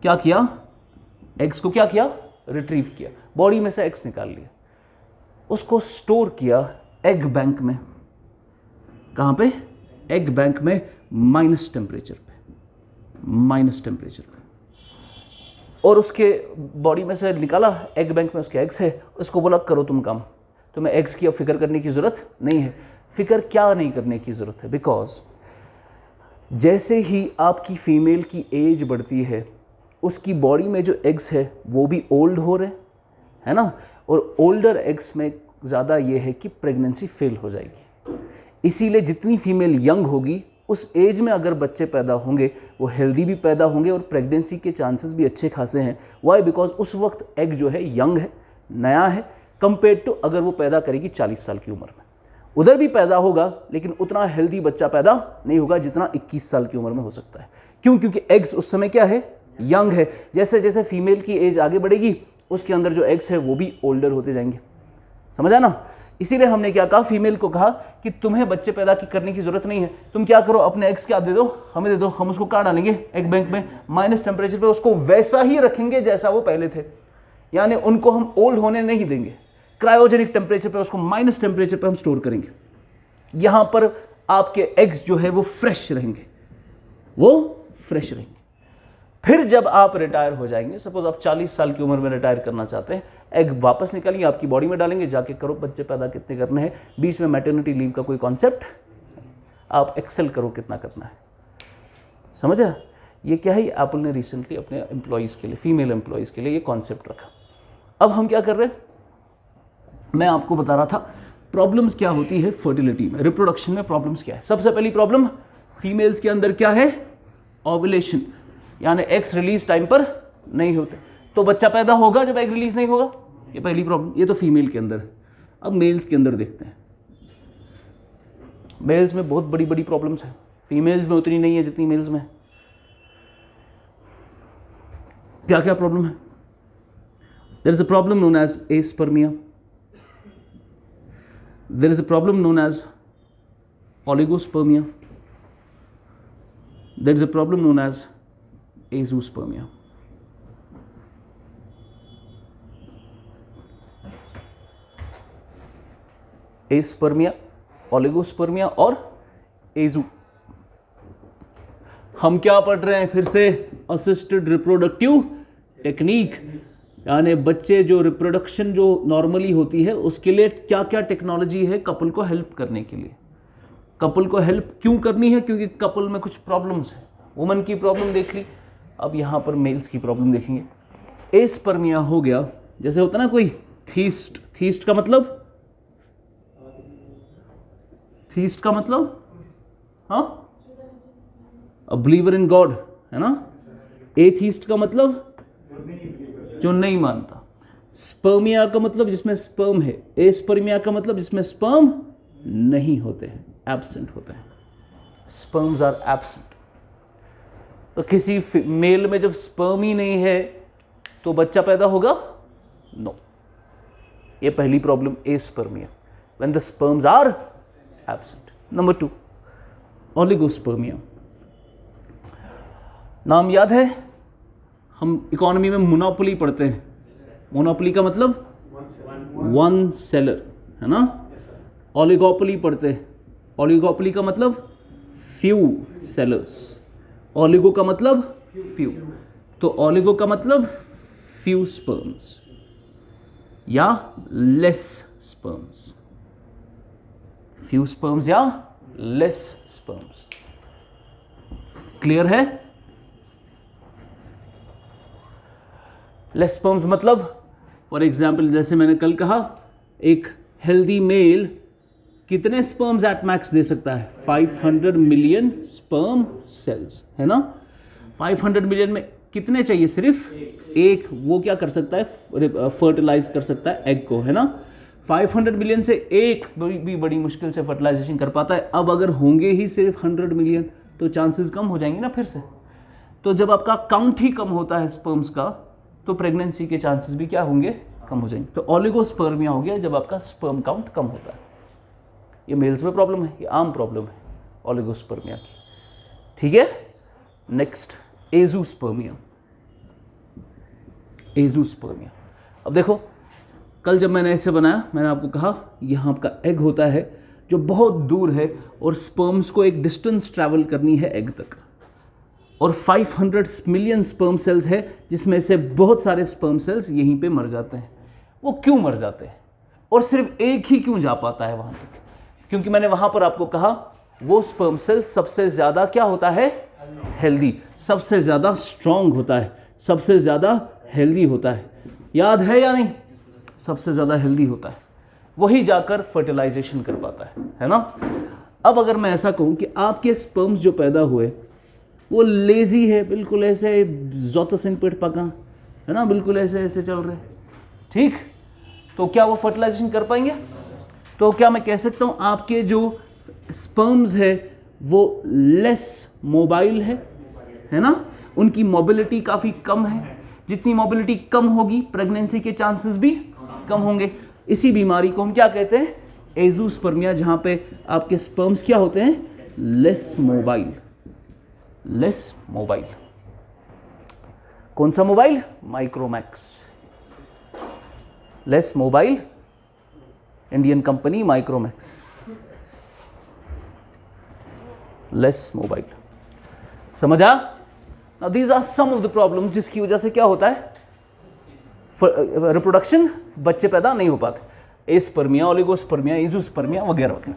क्या किया, एग्स को क्या किया, रिट्रीव किया, बॉडी में से एग्स निकाल लिया, उसको स्टोर किया एग बैंक में। कहाँ पे, एग बैंक में माइनस टेम्परेचर पे, माइनस टेम्परेचर पे, और उसके बॉडी में से निकाला, एग बैंक में उसके एग्स है, उसको बोला करो तुम काम। तुम्हें एग्स की अब फिक्र करने की ज़रूरत नहीं है। फिक्र क्या नहीं करने की ज़रूरत है, बिकॉज जैसे ही आपकी फीमेल की एज बढ़ती है, उसकी बॉडी में जो एग्स है वो भी ओल्ड हो रहे है ना, और ओल्डर एग्स में ज़्यादा ये है कि प्रेगनेंसी फेल हो जाएगी। इसीलिए जितनी फीमेल यंग होगी, उस एज में अगर बच्चे पैदा होंगे वो हेल्दी भी पैदा होंगे और प्रेगनेंसी के चांसेस भी अच्छे खासे हैं। वाई, बिकॉज उस वक्त एग जो है यंग है, नया है, कंपेयर टू अगर वो पैदा करेगी 40 साल की उम्र में। उधर भी पैदा होगा लेकिन उतना हेल्दी बच्चा पैदा नहीं होगा जितना 21 साल की उम्र में हो सकता है। क्यों, क्योंकि एग्स उस समय क्या है, यंग है। जैसे जैसे फीमेल की एज आगे बढ़ेगी, उसके अंदर जो एग्स है वो भी ओल्डर होते जाएंगे। समझा ना, इसीलिए हमने क्या कहा, फीमेल को कहा कि तुम्हें बच्चे पैदा करने की जरूरत नहीं है, तुम क्या करो, अपने एग्स क्या दे दो, हमें दे दो, हम उसको कहाँ डालेंगे, एग बैंक में, माइनस टेम्परेचर पे उसको वैसा ही रखेंगे जैसा वो पहले थे, यानी उनको हम ओल्ड होने नहीं देंगे। क्रायोजेनिक टेम्परेचर पे, उसको माइनस टेम्परेचर पे हम स्टोर करेंगे। यहां पर आपके एग्स जो है वो फ्रेश रहेंगे, वो फ्रेश रहेंगे। फिर जब आप रिटायर हो जाएंगे, सपोज आप 40 साल की उम्र में रिटायर करना चाहते हैं, एग वापस निकालेंगे, आपकी बॉडी में डालेंगे, जाके करो, बच्चे पैदा कितने करने हैं, बीच में मैटरनिटी लीव का कोई कॉन्सेप्ट, आप एक्सेल करो कितना करना है। समझा, ये क्या है, एप्पल ने रिसेंटली अपने एम्प्लॉयज़ के लिए, फीमेल एम्प्लॉयज़ के लिए ये कॉन्सेप्ट रखा। अब हम क्या कर रहे हैं, मैं आपको बता रहा था प्रॉब्लम्स क्या होती है फर्टिलिटी में, रिप्रोडक्शन में प्रॉब्लम्स क्या है। सबसे पहली प्रॉब्लम फीमेल्स के अंदर क्या है, ओव्यूलेशन, यानी एग्स रिलीज टाइम पर नहीं होते, तो बच्चा पैदा होगा जब एग रिलीज नहीं होगा, ये पहली प्रॉब्लम। ये तो फीमेल के अंदर। अब मेल्स के अंदर देखते हैं। मेल्स में बहुत बड़ी बड़ी प्रॉब्लम्स है, फीमेल्स में उतनी नहीं है जितनी मेल्स में। क्या क्या प्रॉब्लम है, there is a problem known as aspermia, there is a problem known as oligospermia, there is a problem known as azoospermia. Aspermia, oligospermia और एजू। हम क्या पढ़ रहे हैं फिर से, असिस्टेड रिप्रोडक्टिव टेक्निक, यानी बच्चे जो रिप्रोडक्शन जो नॉर्मली होती है उसके लिए क्या क्या टेक्नोलॉजी है कपल को हेल्प करने के लिए। कपल को हेल्प क्यों करनी है, क्योंकि कपल में कुछ प्रॉब्लम्स है। वुमन की प्रॉब्लम देख ली, अब यहाँ पर मेल्स की प्रॉब्लम देखेंगे। एस्पर्मिया हो गया, जैसे होता ना कोई थीस्ट, थीस्ट का मतलब, थीस्ट का मतलब हाँ, अ बिलीवर इन गॉड है ना। एथीस्ट का मतलब जो नहीं मानता। स्पर्मिया का मतलब जिसमें स्पर्म है, एस्पर्मिया का मतलब जिसमें स्पर्म नहीं होते हैं, एब्सेंट होते हैं, स्पर्म्स आर एब्सेंट। तो किसी मेल में जब स्पर्म ही नहीं है तो बच्चा पैदा होगा, नो। ये पहली problem, aspermia, when the sperms are absent. Number 2, oligospermia. नाम याद है, हम इकोनॉमी में मोनोपोली पढ़ते हैं। मोनोपोली का मतलब वन सेलर है ना। ओलिगोपोली पढ़ते हैं, ओलिगोपोली का मतलब फ्यू सेलर्स, ओलिगो का मतलब फ्यू, तो ओलिगो का मतलब फ्यू स्पर्म्स या लेस स्पर्म्स, फ्यू स्पर्म्स या लेस स्पर्म्स। क्लियर है? लेस स्पर्म्स मतलब फॉर एग्जाम्पल जैसे मैंने कल कहा, एक हेल्दी मेल कितने स्पर्म्स एट मैक्स दे सकता है? 500 मिलियन स्पर्म सेल्स है ना। 500 मिलियन में कितने चाहिए? सिर्फ एक। वो क्या कर सकता है? फर्टिलाइज कर सकता है एग को, है ना। 500 मिलियन से एक भी बड़ी मुश्किल से फर्टिलाइजेशन कर पाता है। अब अगर होंगे ही सिर्फ 100 मिलियन तो चांसेस कम हो जाएंगे ना फिर से। तो जब आपका काउंट ही कम होता है स्पर्म्स का तो प्रेगनेंसी के चांसेस भी क्या होंगे? कम हो जाएंगे। तो ओलिगोस्पर्मिया हो गया जब आपका स्पर्म काउंट कम होता है। ये मेल्स में प्रॉब्लम है, ये आम प्रॉब्लम है ओलिगोस्पर्मिया की, ठीक है। Next azoospermia. एज़ोस्पर्मिया, अब देखो कल जब मैंने ऐसे बनाया, मैंने आपको कहा यहाँ आपका एग होता है जो बहुत दूर है और स्पर्म्स को एक डिस्टेंस ट्रैवल करनी है एग तक, और 500 मिलियन स्पर्म सेल्स है जिसमें से बहुत सारे स्पर्म सेल्स यहीं पे मर जाते हैं। वो क्यों मर जाते हैं और सिर्फ एक ही क्यों जा पाता है वहाँ तक? क्योंकि मैंने वहाँ पर आपको कहा वो स्पर्म सेल सबसे ज़्यादा क्या होता है? हेल्दी, सबसे ज़्यादा स्ट्रॉन्ग होता है, सबसे ज़्यादा हेल्दी होता है। याद है या नहीं? सबसे ज़्यादा हेल्दी होता है, वही जाकर फर्टिलाइजेशन कर पाता है ना। अब अगर मैं ऐसा कहूँ कि आपके स्पर्म्स जो पैदा हुए वो लेजी है, बिल्कुल ऐसे जोता सिंह पेट पका, है ना, बिल्कुल ऐसे ऐसे चल रहे, ठीक, तो क्या वो फर्टिलाइजेशन कर पाएंगे? तो क्या मैं कह सकता हूँ आपके जो स्पर्म्स है वो लेस मोबाइल है ना, उनकी मोबिलिटी काफ़ी कम है। जितनी मोबिलिटी कम होगी प्रेगनेंसी के चांसेस भी कम होंगे। इसी बीमारी को हम क्या कहते हैं? एज़ोस्पर्मिया, जहाँ पे आपके स्पर्म्स क्या होते हैं? Less mobile. लेस मोबाइल, कौन सा mobile? Micromax. Less mobile, Indian company Micromax. Less mobile, समझा? Now these are some of the problem जिसकी वजह से क्या होता है? रिप्रोडक्शन, बच्चे पैदा नहीं हो पाते। एस्पर्मिया, ओलिगोस्पर्मिया, एज़ोस्पर्मिया वगैरह वगैरह।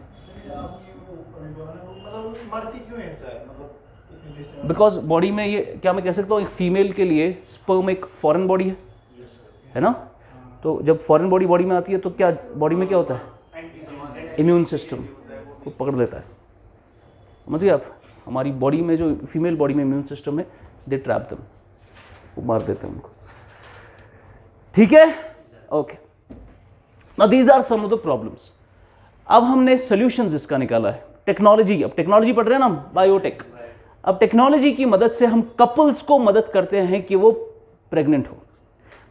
बिकॉज बॉडी में ये क्या मैं कह सकता हूँ, एक फीमेल के लिए स्पर्म एक फॉरेन बॉडी है ना। तो जब फॉरेन बॉडी में आती है तो क्या बॉडी में क्या होता है? इम्यून सिस्टम को पकड़ लेता है। समझिए आप, हमारी बॉडी में जो फीमेल बॉडी में इम्यून सिस्टम है, दे ट्रैप देम, वो मार देते हैं उनको, ठीक है। Okay, now these are some of the problems. अब हमने सॉल्यूशंस इसका निकाला है। टेक्नोलॉजी, अब टेक्नोलॉजी पढ़ रहे हैं ना, बायोटेक। अब टेक्नोलॉजी की मदद से हम कपल्स को मदद करते हैं कि वो प्रेग्नेंट हो,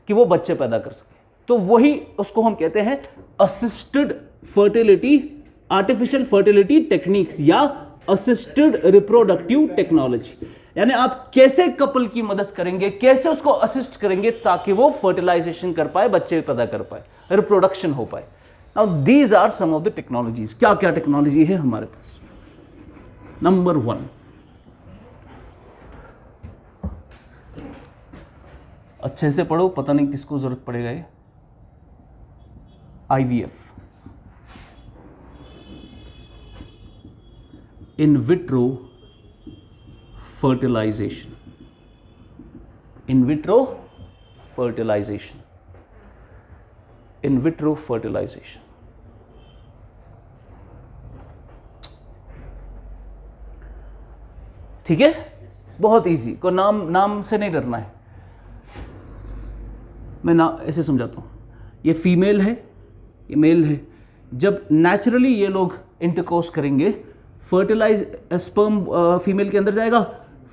कि वो बच्चे पैदा कर सके। तो वही उसको हम कहते हैं assisted fertility, artificial fertility techniques या असिस्टेड रिप्रोडक्टिव टेक्नोलॉजी। यानी आप कैसे कपल की मदद करेंगे, कैसे उसको असिस्ट करेंगे ताकि वो फर्टिलाइजेशन कर पाए, बच्चे पैदा कर पाए, रिप्रोडक्शन हो पाए। Now these are some of the technologies. क्या क्या टेक्नोलॉजी है हमारे पास? नंबर 1, अच्छे से पढ़ो, पता नहीं किसको जरूरत पड़ेगा ये। IVF, in vitro fertilisation. In vitro fertilisation, in vitro fertilisation. ठीक है, बहुत इजी, को नाम से नहीं डरना है। मैं ना ऐसे समझाता हूँ, ये फीमेल है, ये मेल है। जब नेचुरली ये लोग इंटरकोर्स करेंगे, फर्टिलाइज स्पर्म फीमेल के अंदर जाएगा।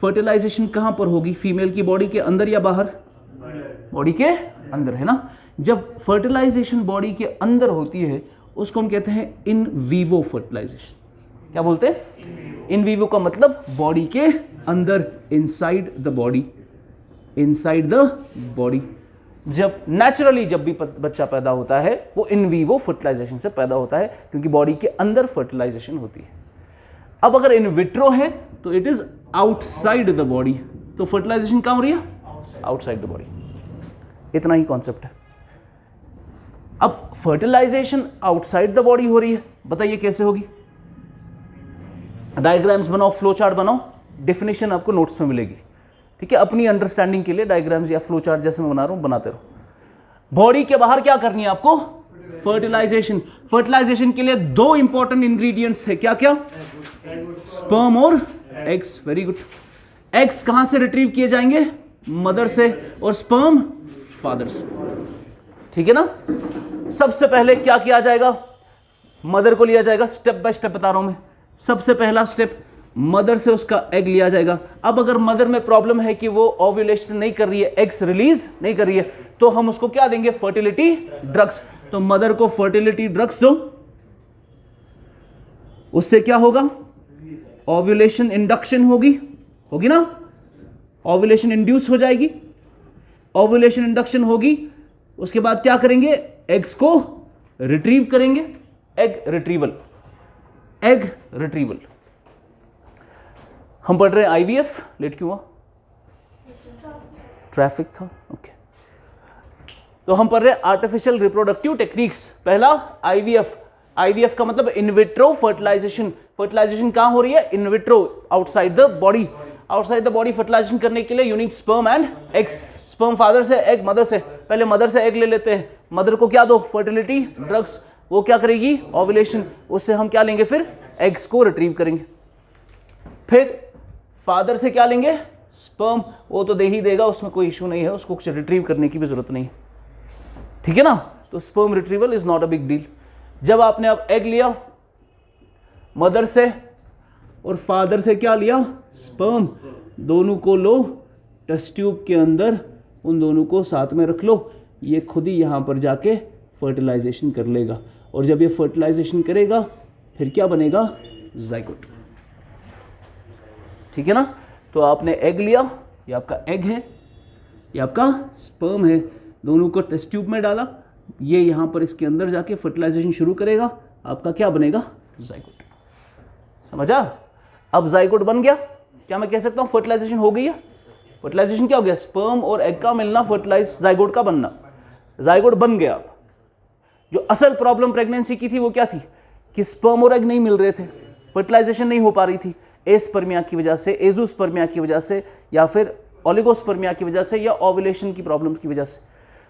फर्टिलाइजेशन कहाँ पर होगी? फीमेल की बॉडी के अंदर या बाहर? बॉडी के अंदर, है ना। जब फर्टिलाइजेशन बॉडी के अंदर होती है उसको हम कहते हैं इन वीवो फर्टिलाइजेशन। क्या बोलते हैं? इन वीवो का मतलब बॉडी के अंदर, inside the body, inside the body. जब नेचुरली जब भी बच्चा पैदा होता है वो इन वीवो फर्टिलाइजेशन से पैदा होता है, क्योंकि बॉडी के अंदर फर्टिलाइजेशन होती है। अब अगर इन विट्रो है तो it is outside the body, तो फर्टिलाइजेशन कहाँ हो रही है? Outside the body. इतना ही कॉन्सेप्ट है। अब फर्टिलाइजेशन आउटसाइड द बॉडी हो रही है, बताइए कैसे होगी? डायग्राम्स बनाओ, फ्लो चार्ट बनाओ, डेफिनेशन आपको नोट्स में मिलेगी, ठीक है। अपनी अंडरस्टैंडिंग के लिए डायग्राम्स या फ्लो चार्ट जैसे मैं बना रहा हूं बनाते रहो। बॉडी के बाहर क्या करनी है आपको? फर्टिलाइजेशन। फर्टिलाइजेशन के लिए 2 इंपॉर्टेंट इंग्रेडिएंट्स है, क्या क्या? स्पर्म और एग्स। Very good. एग्स कहां से रिट्रीव किए जाएंगे? मदर से और स्पर्म फादर से। ठीक है ना। सबसे पहले क्या किया जाएगा, मदर को लिया जाएगा, स्टेप बाय स्टेप बता रहा हूं मैं। सबसे पहला स्टेप, मदर से उसका एग लिया जाएगा। अब अगर मदर में प्रॉब्लम है कि वो ओव्यूलेशन नहीं कर रही है, एग्स रिलीज नहीं कर रही है, तो हम उसको क्या देंगे, फर्टिलिटी ड्रग्स। तो मदर को फर्टिलिटी ड्रग्स दो, उससे क्या होगा, ओव्यूलेशन इंडक्शन होगी ना, ओव्यूलेशन इंड्यूस हो जाएगी, ओव्यूलेशन इंडक्शन होगी। उसके बाद क्या करेंगे, एग्स को रिट्रीव करेंगे, एग रिट्रीवल। हम पढ़ रहे हैं आईवीएफ, लेट क्यों हुआ, ट्रैफिक था, ओके। तो हम पढ़ रहे हैं आर्टिफिशियल रिप्रोडक्टिव टेक्निक्स। पहला आईवीएफ, आईवीएफ का मतलब इनविट्रो फर्टिलाइजेशन। फर्टिलाइजेशन कहां हो रही है, in vitro, outside the body. Outside the body fertilisation करने के लिए you need sperm and eggs. Sperm father से, एग मदर से। पहले मदर से एग ले लेते हैं, मदर को क्या दो, फर्टिलिटी ड्रग्स, वो क्या करेगी, ओव्यूलेशन, उससे हम क्या लेंगे, फिर एग्स को रिट्रीव करेंगे। फिर फादर से क्या लेंगे, स्पर्म, वो तो दे ही देगा, उसमें कोई इशू नहीं है, उसको कुछ रिट्रीव करने की भी जरूरत नहीं है। ठीक है ना। तो sperm retrieval is not a big deal. जब आपने अब एग लिया मदर से और फादर से क्या लिया, स्पर्म, दोनों को लो टेस्ट ट्यूब के अंदर, उन दोनों को साथ में रख लो, ये खुद ही यहाँ पर जाके फर्टिलाइजेशन कर लेगा। और जब ये फर्टिलाइजेशन करेगा फिर क्या बनेगा, जाइगोट। ठीक है ना। तो आपने एग लिया, ये आपका एग है, ये आपका स्पर्म है, दोनों को टेस्ट ट्यूब में डाला, ये यहाँ पर इसके अंदर जाके फर्टिलाइजेशन शुरू करेगा, आपका क्या बनेगा, जाइगोट। समझा। अब जाइगोट बन गया, क्या मैं कह सकता हूँ फर्टिलाइजेशन हो गई है। फर्टिलाइजेशन क्या हो गया, स्पर्म और एग का मिलना, फर्टिलाइज जाइगोट का बनना, जाइगोट बन गया। अब जो असल प्रॉब्लम प्रेगनेंसी की थी वो क्या थी, कि स्पर्म और एग नहीं मिल रहे थे, फर्टिलाइजेशन नहीं हो पा रही थी, एस्पर्मिया की वजह से, एजोस्पर्मिया की वजह से, या फिर ओलिगोस्पर्मिया की वजह से, या ओव्यूलेशन की प्रॉब्लम की वजह से।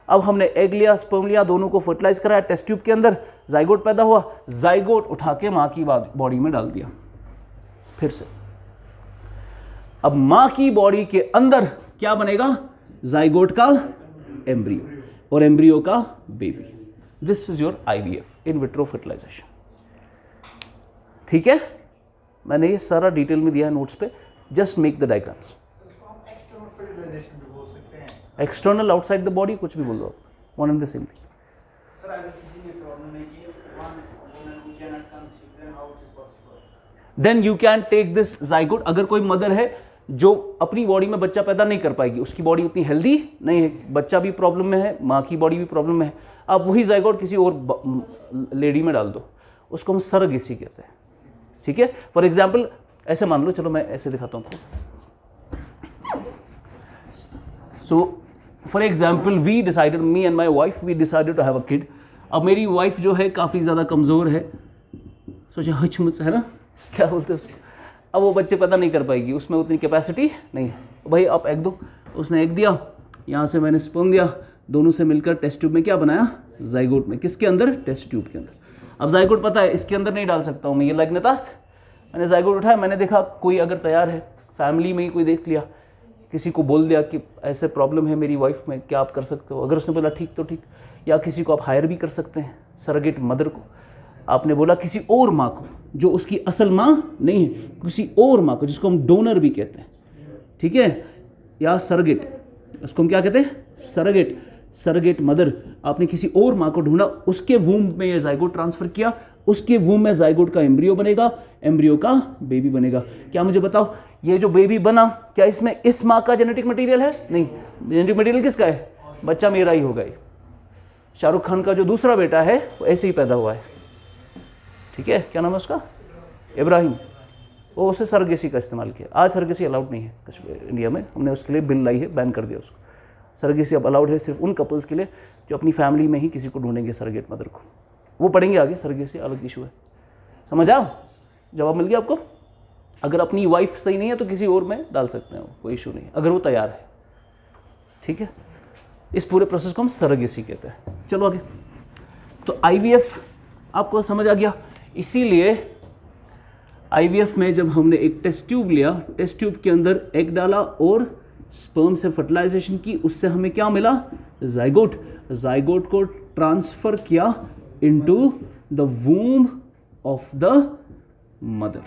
अब हमने एग लिया, स्पर्म लिया, दोनों को फर्टिलाइज कराया, टेस्ट ट्यूब के अंदर जाइगोट पैदा हुआ, जाइगोट उठा के माँ की बॉडी में डाल दिया फिर से। अब माँ की बॉडी के अंदर क्या बनेगा, जाइगोट का एम्ब्रियो और एम्ब्रियो का baby. This is your IVF, in vitro fertilisation. ठीक है, मैंने ये सारा डिटेल में दिया है नोट्स पे, just make the diagrams. External, outside the body, कुछ भी बोल दो आप, one and the same thing. Then you can take this zygote. अगर कोई मदर है जो अपनी बॉडी में बच्चा पैदा नहीं कर पाएगी, उसकी बॉडी उतनी हेल्दी नहीं है, बच्चा भी प्रॉब्लम में है, माँ की बॉडी भी प्रॉब्लम में है, आप वही जाइगोट किसी और लेडी में डाल दो, उसको हम सरगेसी कहते हैं। ठीक है। फॉर एग्जाम्पल ऐसे मान लो, चलो मैं ऐसे दिखाता हूँ आपको। So for example we decided, me and my wife, we decided to have a kid. अब मेरी वाइफ जो है काफ़ी ज़्यादा कमज़ोर है, सोचा हचमुच है ना, क्या बोलते हैं उसको, अब वो बच्चे पैदा नहीं कर पाएगी, उसमें उतनी कैपेसिटी नहीं है, भाई आप एग दो। उसने एग दिया, यहाँ से मैंने स्पर्म दिया, दोनों से मिलकर टेस्ट ट्यूब में क्या बनाया, जाइगोट में। किसके अंदर, टेस्ट ट्यूब के अंदर। अब जाइगोट पता है इसके अंदर नहीं डाल सकता हूँ मैं, ये लग्नता, मैंने जाइगोट उठाया, मैंने देखा कोई अगर तैयार है, फैमिली में ही कोई देख लिया, किसी को बोल दिया कि ऐसे प्रॉब्लम है मेरी वाइफ में, क्या आप कर सकते हो। अगर उसने बोला ठीक तो ठीक, या किसी को आप हायर भी कर सकते हैं, सरगेट मदर को। आपने बोला किसी और माँ को जो उसकी असल माँ नहीं है, किसी और माँ को जिसको हम डोनर भी कहते हैं, ठीक है, या सरगेट, उसको हम क्या कहते हैं, सरगेट, सरगेट मदर। आपने किसी और माँ को ढूंढा, उसके वूम्ब में ये जाइगोट ट्रांसफर किया, उसके वूम्ब में जाइगोट का एम्ब्रियो बनेगा, एम्ब्रियो का बेबी बनेगा। क्या मुझे बताओ, ये जो बेबी बना, क्या इसमें इस माँ का जेनेटिक मटेरियल है, नहीं, जेनेटिक मटेरियल किसका है, बच्चा मेरा ही होगा। शाहरुख खान का जो दूसरा बेटा है वो ऐसे ही पैदा हुआ है, ठीक है, क्या नाम है उसका, इब्राहिम, वो उसे सरगेसी का इस्तेमाल किया। आज सरगेसी अलाउड नहीं है कश्मीर, इंडिया में, हमने उसके लिए बिल लाई है, बैन कर दिया उसको। सरगेसी अब अलाउड है सिर्फ उन कपल्स के लिए जो अपनी फैमिली में ही किसी को ढूंढेंगे सरगेट मदर को, वो पढ़ेंगे आगे, सरगेसी अलग इशू है। समझ आओ, जवाब मिल गया आपको। अगर अपनी वाइफ सही नहीं है तो किसी और में डाल सकते हैं, कोई इशू नहीं, अगर वो तैयार है, ठीक है। इस पूरे प्रोसेस को हम सरगेसी कहते हैं। चलो आगे। तो आईवीएफ आपको समझ आ गया। इसीलिए आईवीएफ में जब हमने एक टेस्ट ट्यूब लिया, टेस्ट ट्यूब के अंदर एग डाला और स्पर्म से फर्टिलाइजेशन की, उससे हमें क्या मिला, जाइगोट। जाइगोट को ट्रांसफर किया into the वूम of the mother,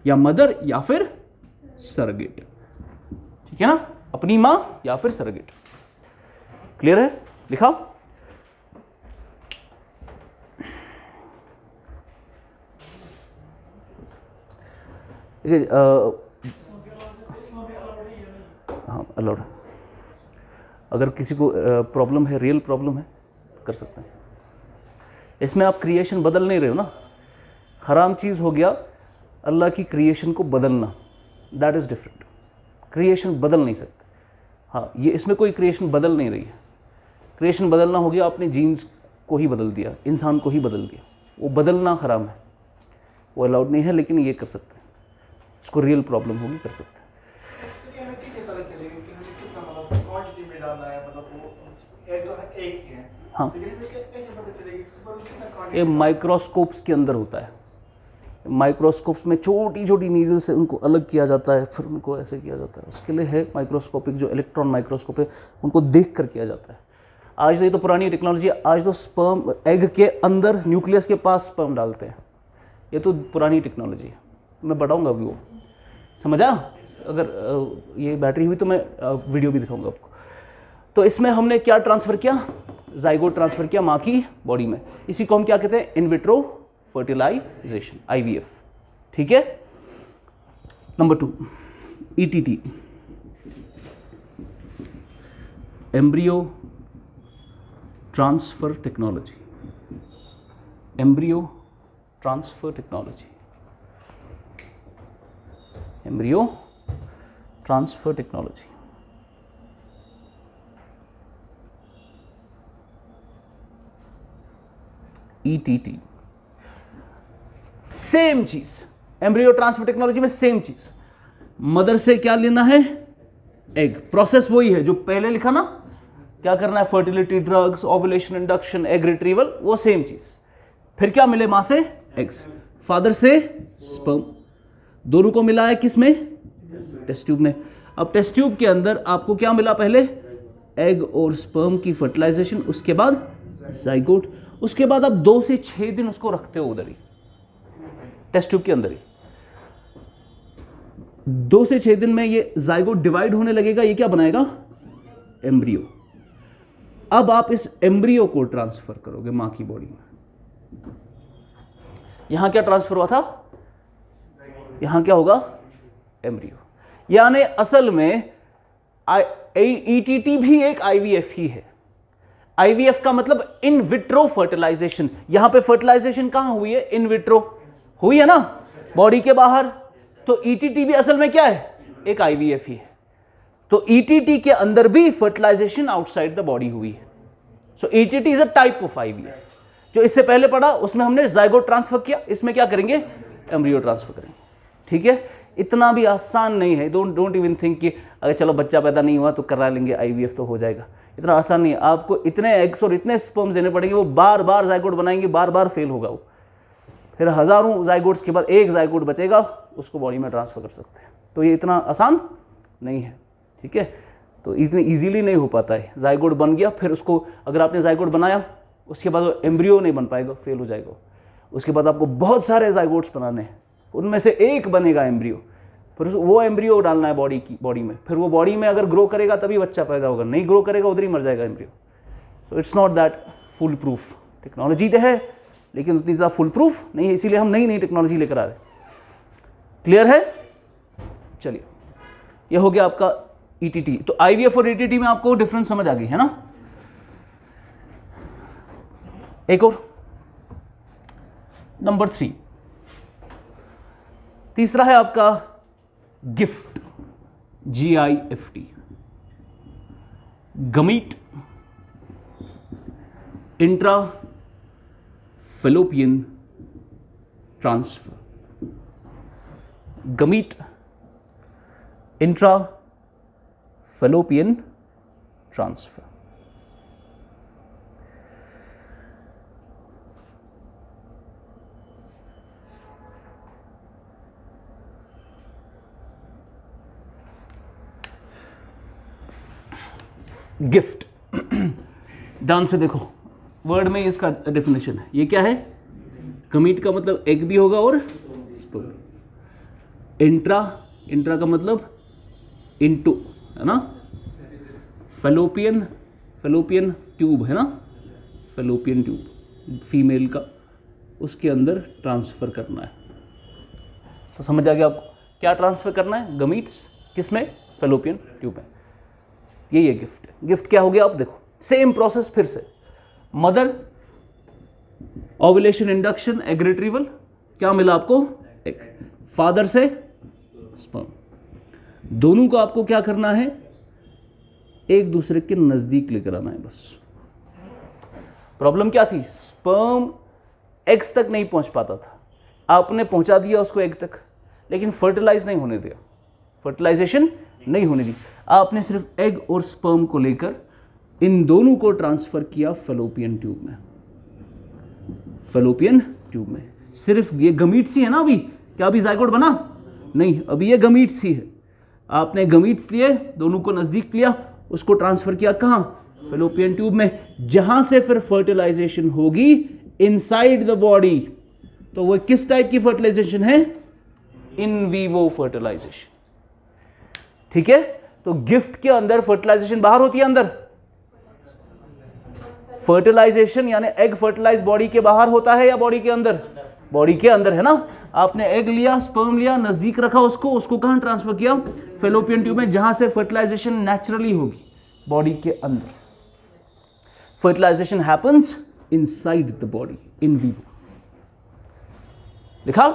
या मदर या फिर सरोगेट, ठीक है ना, अपनी मां या फिर सरोगेट। क्लियर है, लिखा। हाँ अलाउड, अगर किसी को प्रॉब्लम है, रियल प्रॉब्लम है, कर सकते हैं। इसमें आप क्रिएशन बदल नहीं रहे हो ना, हराम चीज़ हो गया अल्लाह की क्रिएशन को बदलना, दैट इज़ डिफरेंट। क्रिएशन बदल नहीं सकते, हाँ ये इसमें कोई क्रिएशन बदल नहीं रही है। क्रिएशन बदलना हो गया आपने जीन्स को ही बदल दिया, इंसान को ही बदल दिया, वो बदलना हराम है, वो अलाउड नहीं है, लेकिन ये कर सकते हैं, इसको रियल प्रॉब्लम होगी, कर सकते हैं। हाँ ये माइक्रोस्कोप्स के अंदर होता है, माइक्रोस्कोप्स में छोटी छोटी नीडल से उनको अलग किया जाता है, फिर उनको ऐसे किया जाता है, उसके लिए है माइक्रोस्कोपिक जो इलेक्ट्रॉन माइक्रोस्कोप है, उनको देख कर किया जाता है। आज तो ये तो पुरानी टेक्नोलॉजी है, आज तो स्पर्म एग के अंदर न्यूक्लियस के पास स्पर्म डालते हैं, ये तो पुरानी टेक्नोलॉजी है, मैं बढ़ाऊँगा अभी वो, समझा। अगर ये बैटरी हुई तो मैं वीडियो भी दिखाऊंगा आपको। तो इसमें हमने क्या ट्रांसफ़र किया, जाइगोट ट्रांसफ़र किया माँ की बॉडी में, इसी को हम क्या कहते हैं, इन विट्रो फर्टिलाइजेशन, IVF, ठीक है। Number 2 ETT, embryo transfer technology, embryo transfer technology, embryo transfer technology. ETT, same चीज, एम्ब्रियो ट्रांसफर टेक्नोलॉजी में सेम चीज, मदर से क्या लेना है, एग, प्रोसेस वही है जो पहले लिखा ना, क्या करना है, fertility drugs, ovulation induction, egg retrieval, वो सेम चीज। फिर क्या मिले, मां से एग्स, फादर से स्पर्म, दोनों को मिला है किस में, टेस्ट ट्यूब में। अब टेस्ट ट्यूब के अंदर आपको क्या मिला, पहले एग और स्पर्म की फर्टिलाइजेशन, उसके बाद जाइगोट, उसके बाद आप 2 से 6 दिन उसको रखते हो उधर ही, टेस्ट ट्यूब के अंदर ही। 2 से 6 दिन में ये जाइगोट डिवाइड होने लगेगा, ये क्या बनाएगा, एम्ब्रियो। अब आप इस एम्ब्रियो को ट्रांसफर करोगे मां की बॉडी में। यहां क्या ट्रांसफर हुआ था, यहां क्या होगा, एम्ब्रियो। यानी असल में ETT भी एक IVF ही है। IVF का मतलब इन विट्रो फर्टिलाइजेशन, यहां पे फर्टिलाइजेशन कहां हुई है, इन विट्रो हुई है ना, बॉडी के बाहर। तो ETT भी असल में क्या है, एक IVF ही है। तो ETT के अंदर भी फर्टिलाइजेशन आउटसाइड द बॉडी हुई है। सो ETT is a type of IVF। जो इससे पहले पढ़ा उसमें हमने जाइगोट ट्रांसफर किया, इसमें क्या करेंगे, एम्ब्रियो ट्रांसफर करेंगे, ठीक है। इतना भी आसान नहीं है, डोंट इवन थिंक कि अगर चलो बच्चा पैदा नहीं हुआ तो करा लेंगे IVF तो हो जाएगा, इतना आसान नहीं है। आपको इतने एग्स और इतने स्पर्म्स देने पड़ेंगे, वो बार बार जाइगोट बनाएंगे, बार बार फेल होगा वो, फिर हज़ारों जाइगोट्स के बाद एक जाइगोट बचेगा, उसको बॉडी में ट्रांसफ़र कर सकते हैं। तो ये इतना आसान नहीं है, ठीक है। तो इतनी इजीली नहीं हो पाता है, जाइगोट बन गया, फिर उसको अगर आपने जाइगोट बनाया, उसके बाद वो एम्ब्रियो नहीं बन पाएगा, फेल हो जाएगा। उसके बाद आपको बहुत सारे जाइगोट्स बनाने हैं, उनमें से एक बनेगा एम्ब्रियो, फिर वो एम्ब्रियो डालना है बॉडी में, फिर वो बॉडी में अगर ग्रो करेगा तभी बच्चा पैदा होगा, नहीं ग्रो करेगा उधर ही मर जाएगा embryo. So it's not that full proof. Technology तो है लेकिन उतनी ज़्यादा फुल प्रूफ नहीं है, इसीलिए हम नई नई टेक्नोलॉजी लेकर आ रहे हैं। क्लियर है, चलिए ये हो गया आपका ETT। तो IVF और ETT में आपको डिफरेंस समझ आ गई है ना। एक और, नंबर 3, तीसरा है आपका gift, GIFT, gamete intra fallopian transfer, gamete intra fallopian transfer. Gift. ध्यान से देखो, वर्ड में इसका डेफिनेशन है, ये क्या है? गमीट का मतलब एग भी होगा और स्पर्म। इंट्रा का मतलब इनटू, है ना? फेलोपियन ट्यूब है ना, फेलोपियन ट्यूब फीमेल का, उसके अंदर ट्रांसफर करना है। तो समझ आ गया आपको क्या ट्रांसफर करना है? गमीट्स किसमें? फेलोपियन ट्यूब में। यही है गिफ्ट। गिफ्ट क्या हो गया? आप देखो सेम प्रोसेस फिर से, mother, ovulation, induction, egg retrieval, क्या मिला आपको? एग। फादर से स्पर्म, दोनों को आपको क्या करना है? एक दूसरे के नजदीक लेकर आना है बस। प्रॉब्लम क्या थी? स्पर्म एग्स तक नहीं पहुंच पाता था, आपने पहुंचा दिया उसको एग तक, लेकिन फर्टिलाइज नहीं होने दिया, फर्टिलाइजेशन नहीं होने दी। आपने सिर्फ एग और स्पर्म को लेकर इन दोनों को ट्रांसफर किया फेलोपियन ट्यूब में। फेलोपियन ट्यूब में सिर्फ ये गमीट्स ही है ना अभी, क्या अभी जायगोट बना? नहीं, अभी ये गमीट्स ही है। आपने गमीट्स लिए, दोनों को नजदीक लिया, उसको ट्रांसफर किया कहां? फेलोपियन ट्यूब में, जहां से फिर फर्टिलाइजेशन होगी इनसाइड द बॉडी। तो वो किस टाइप की फर्टिलाइजेशन है? In vivo fertilisation. ठीक है, तो गिफ्ट के अंदर फर्टिलाइजेशन बाहर होती है, अंदर फर्टिलाइजेशन यानी एग फर्टिलाइज बॉडी के बाहर होता है या बॉडी के अंदर? बॉडी के अंदर, है ना? आपने एग लिया, स्पर्म लिया, नजदीक रखा उसको कहां ट्रांसफर किया? फेलोपियन ट्यूब में, जहां से फर्टिलाइजेशन नेचुरली होगी, बॉडी के अंदर। Fertilisation happens inside the body, in vivo. लिखा?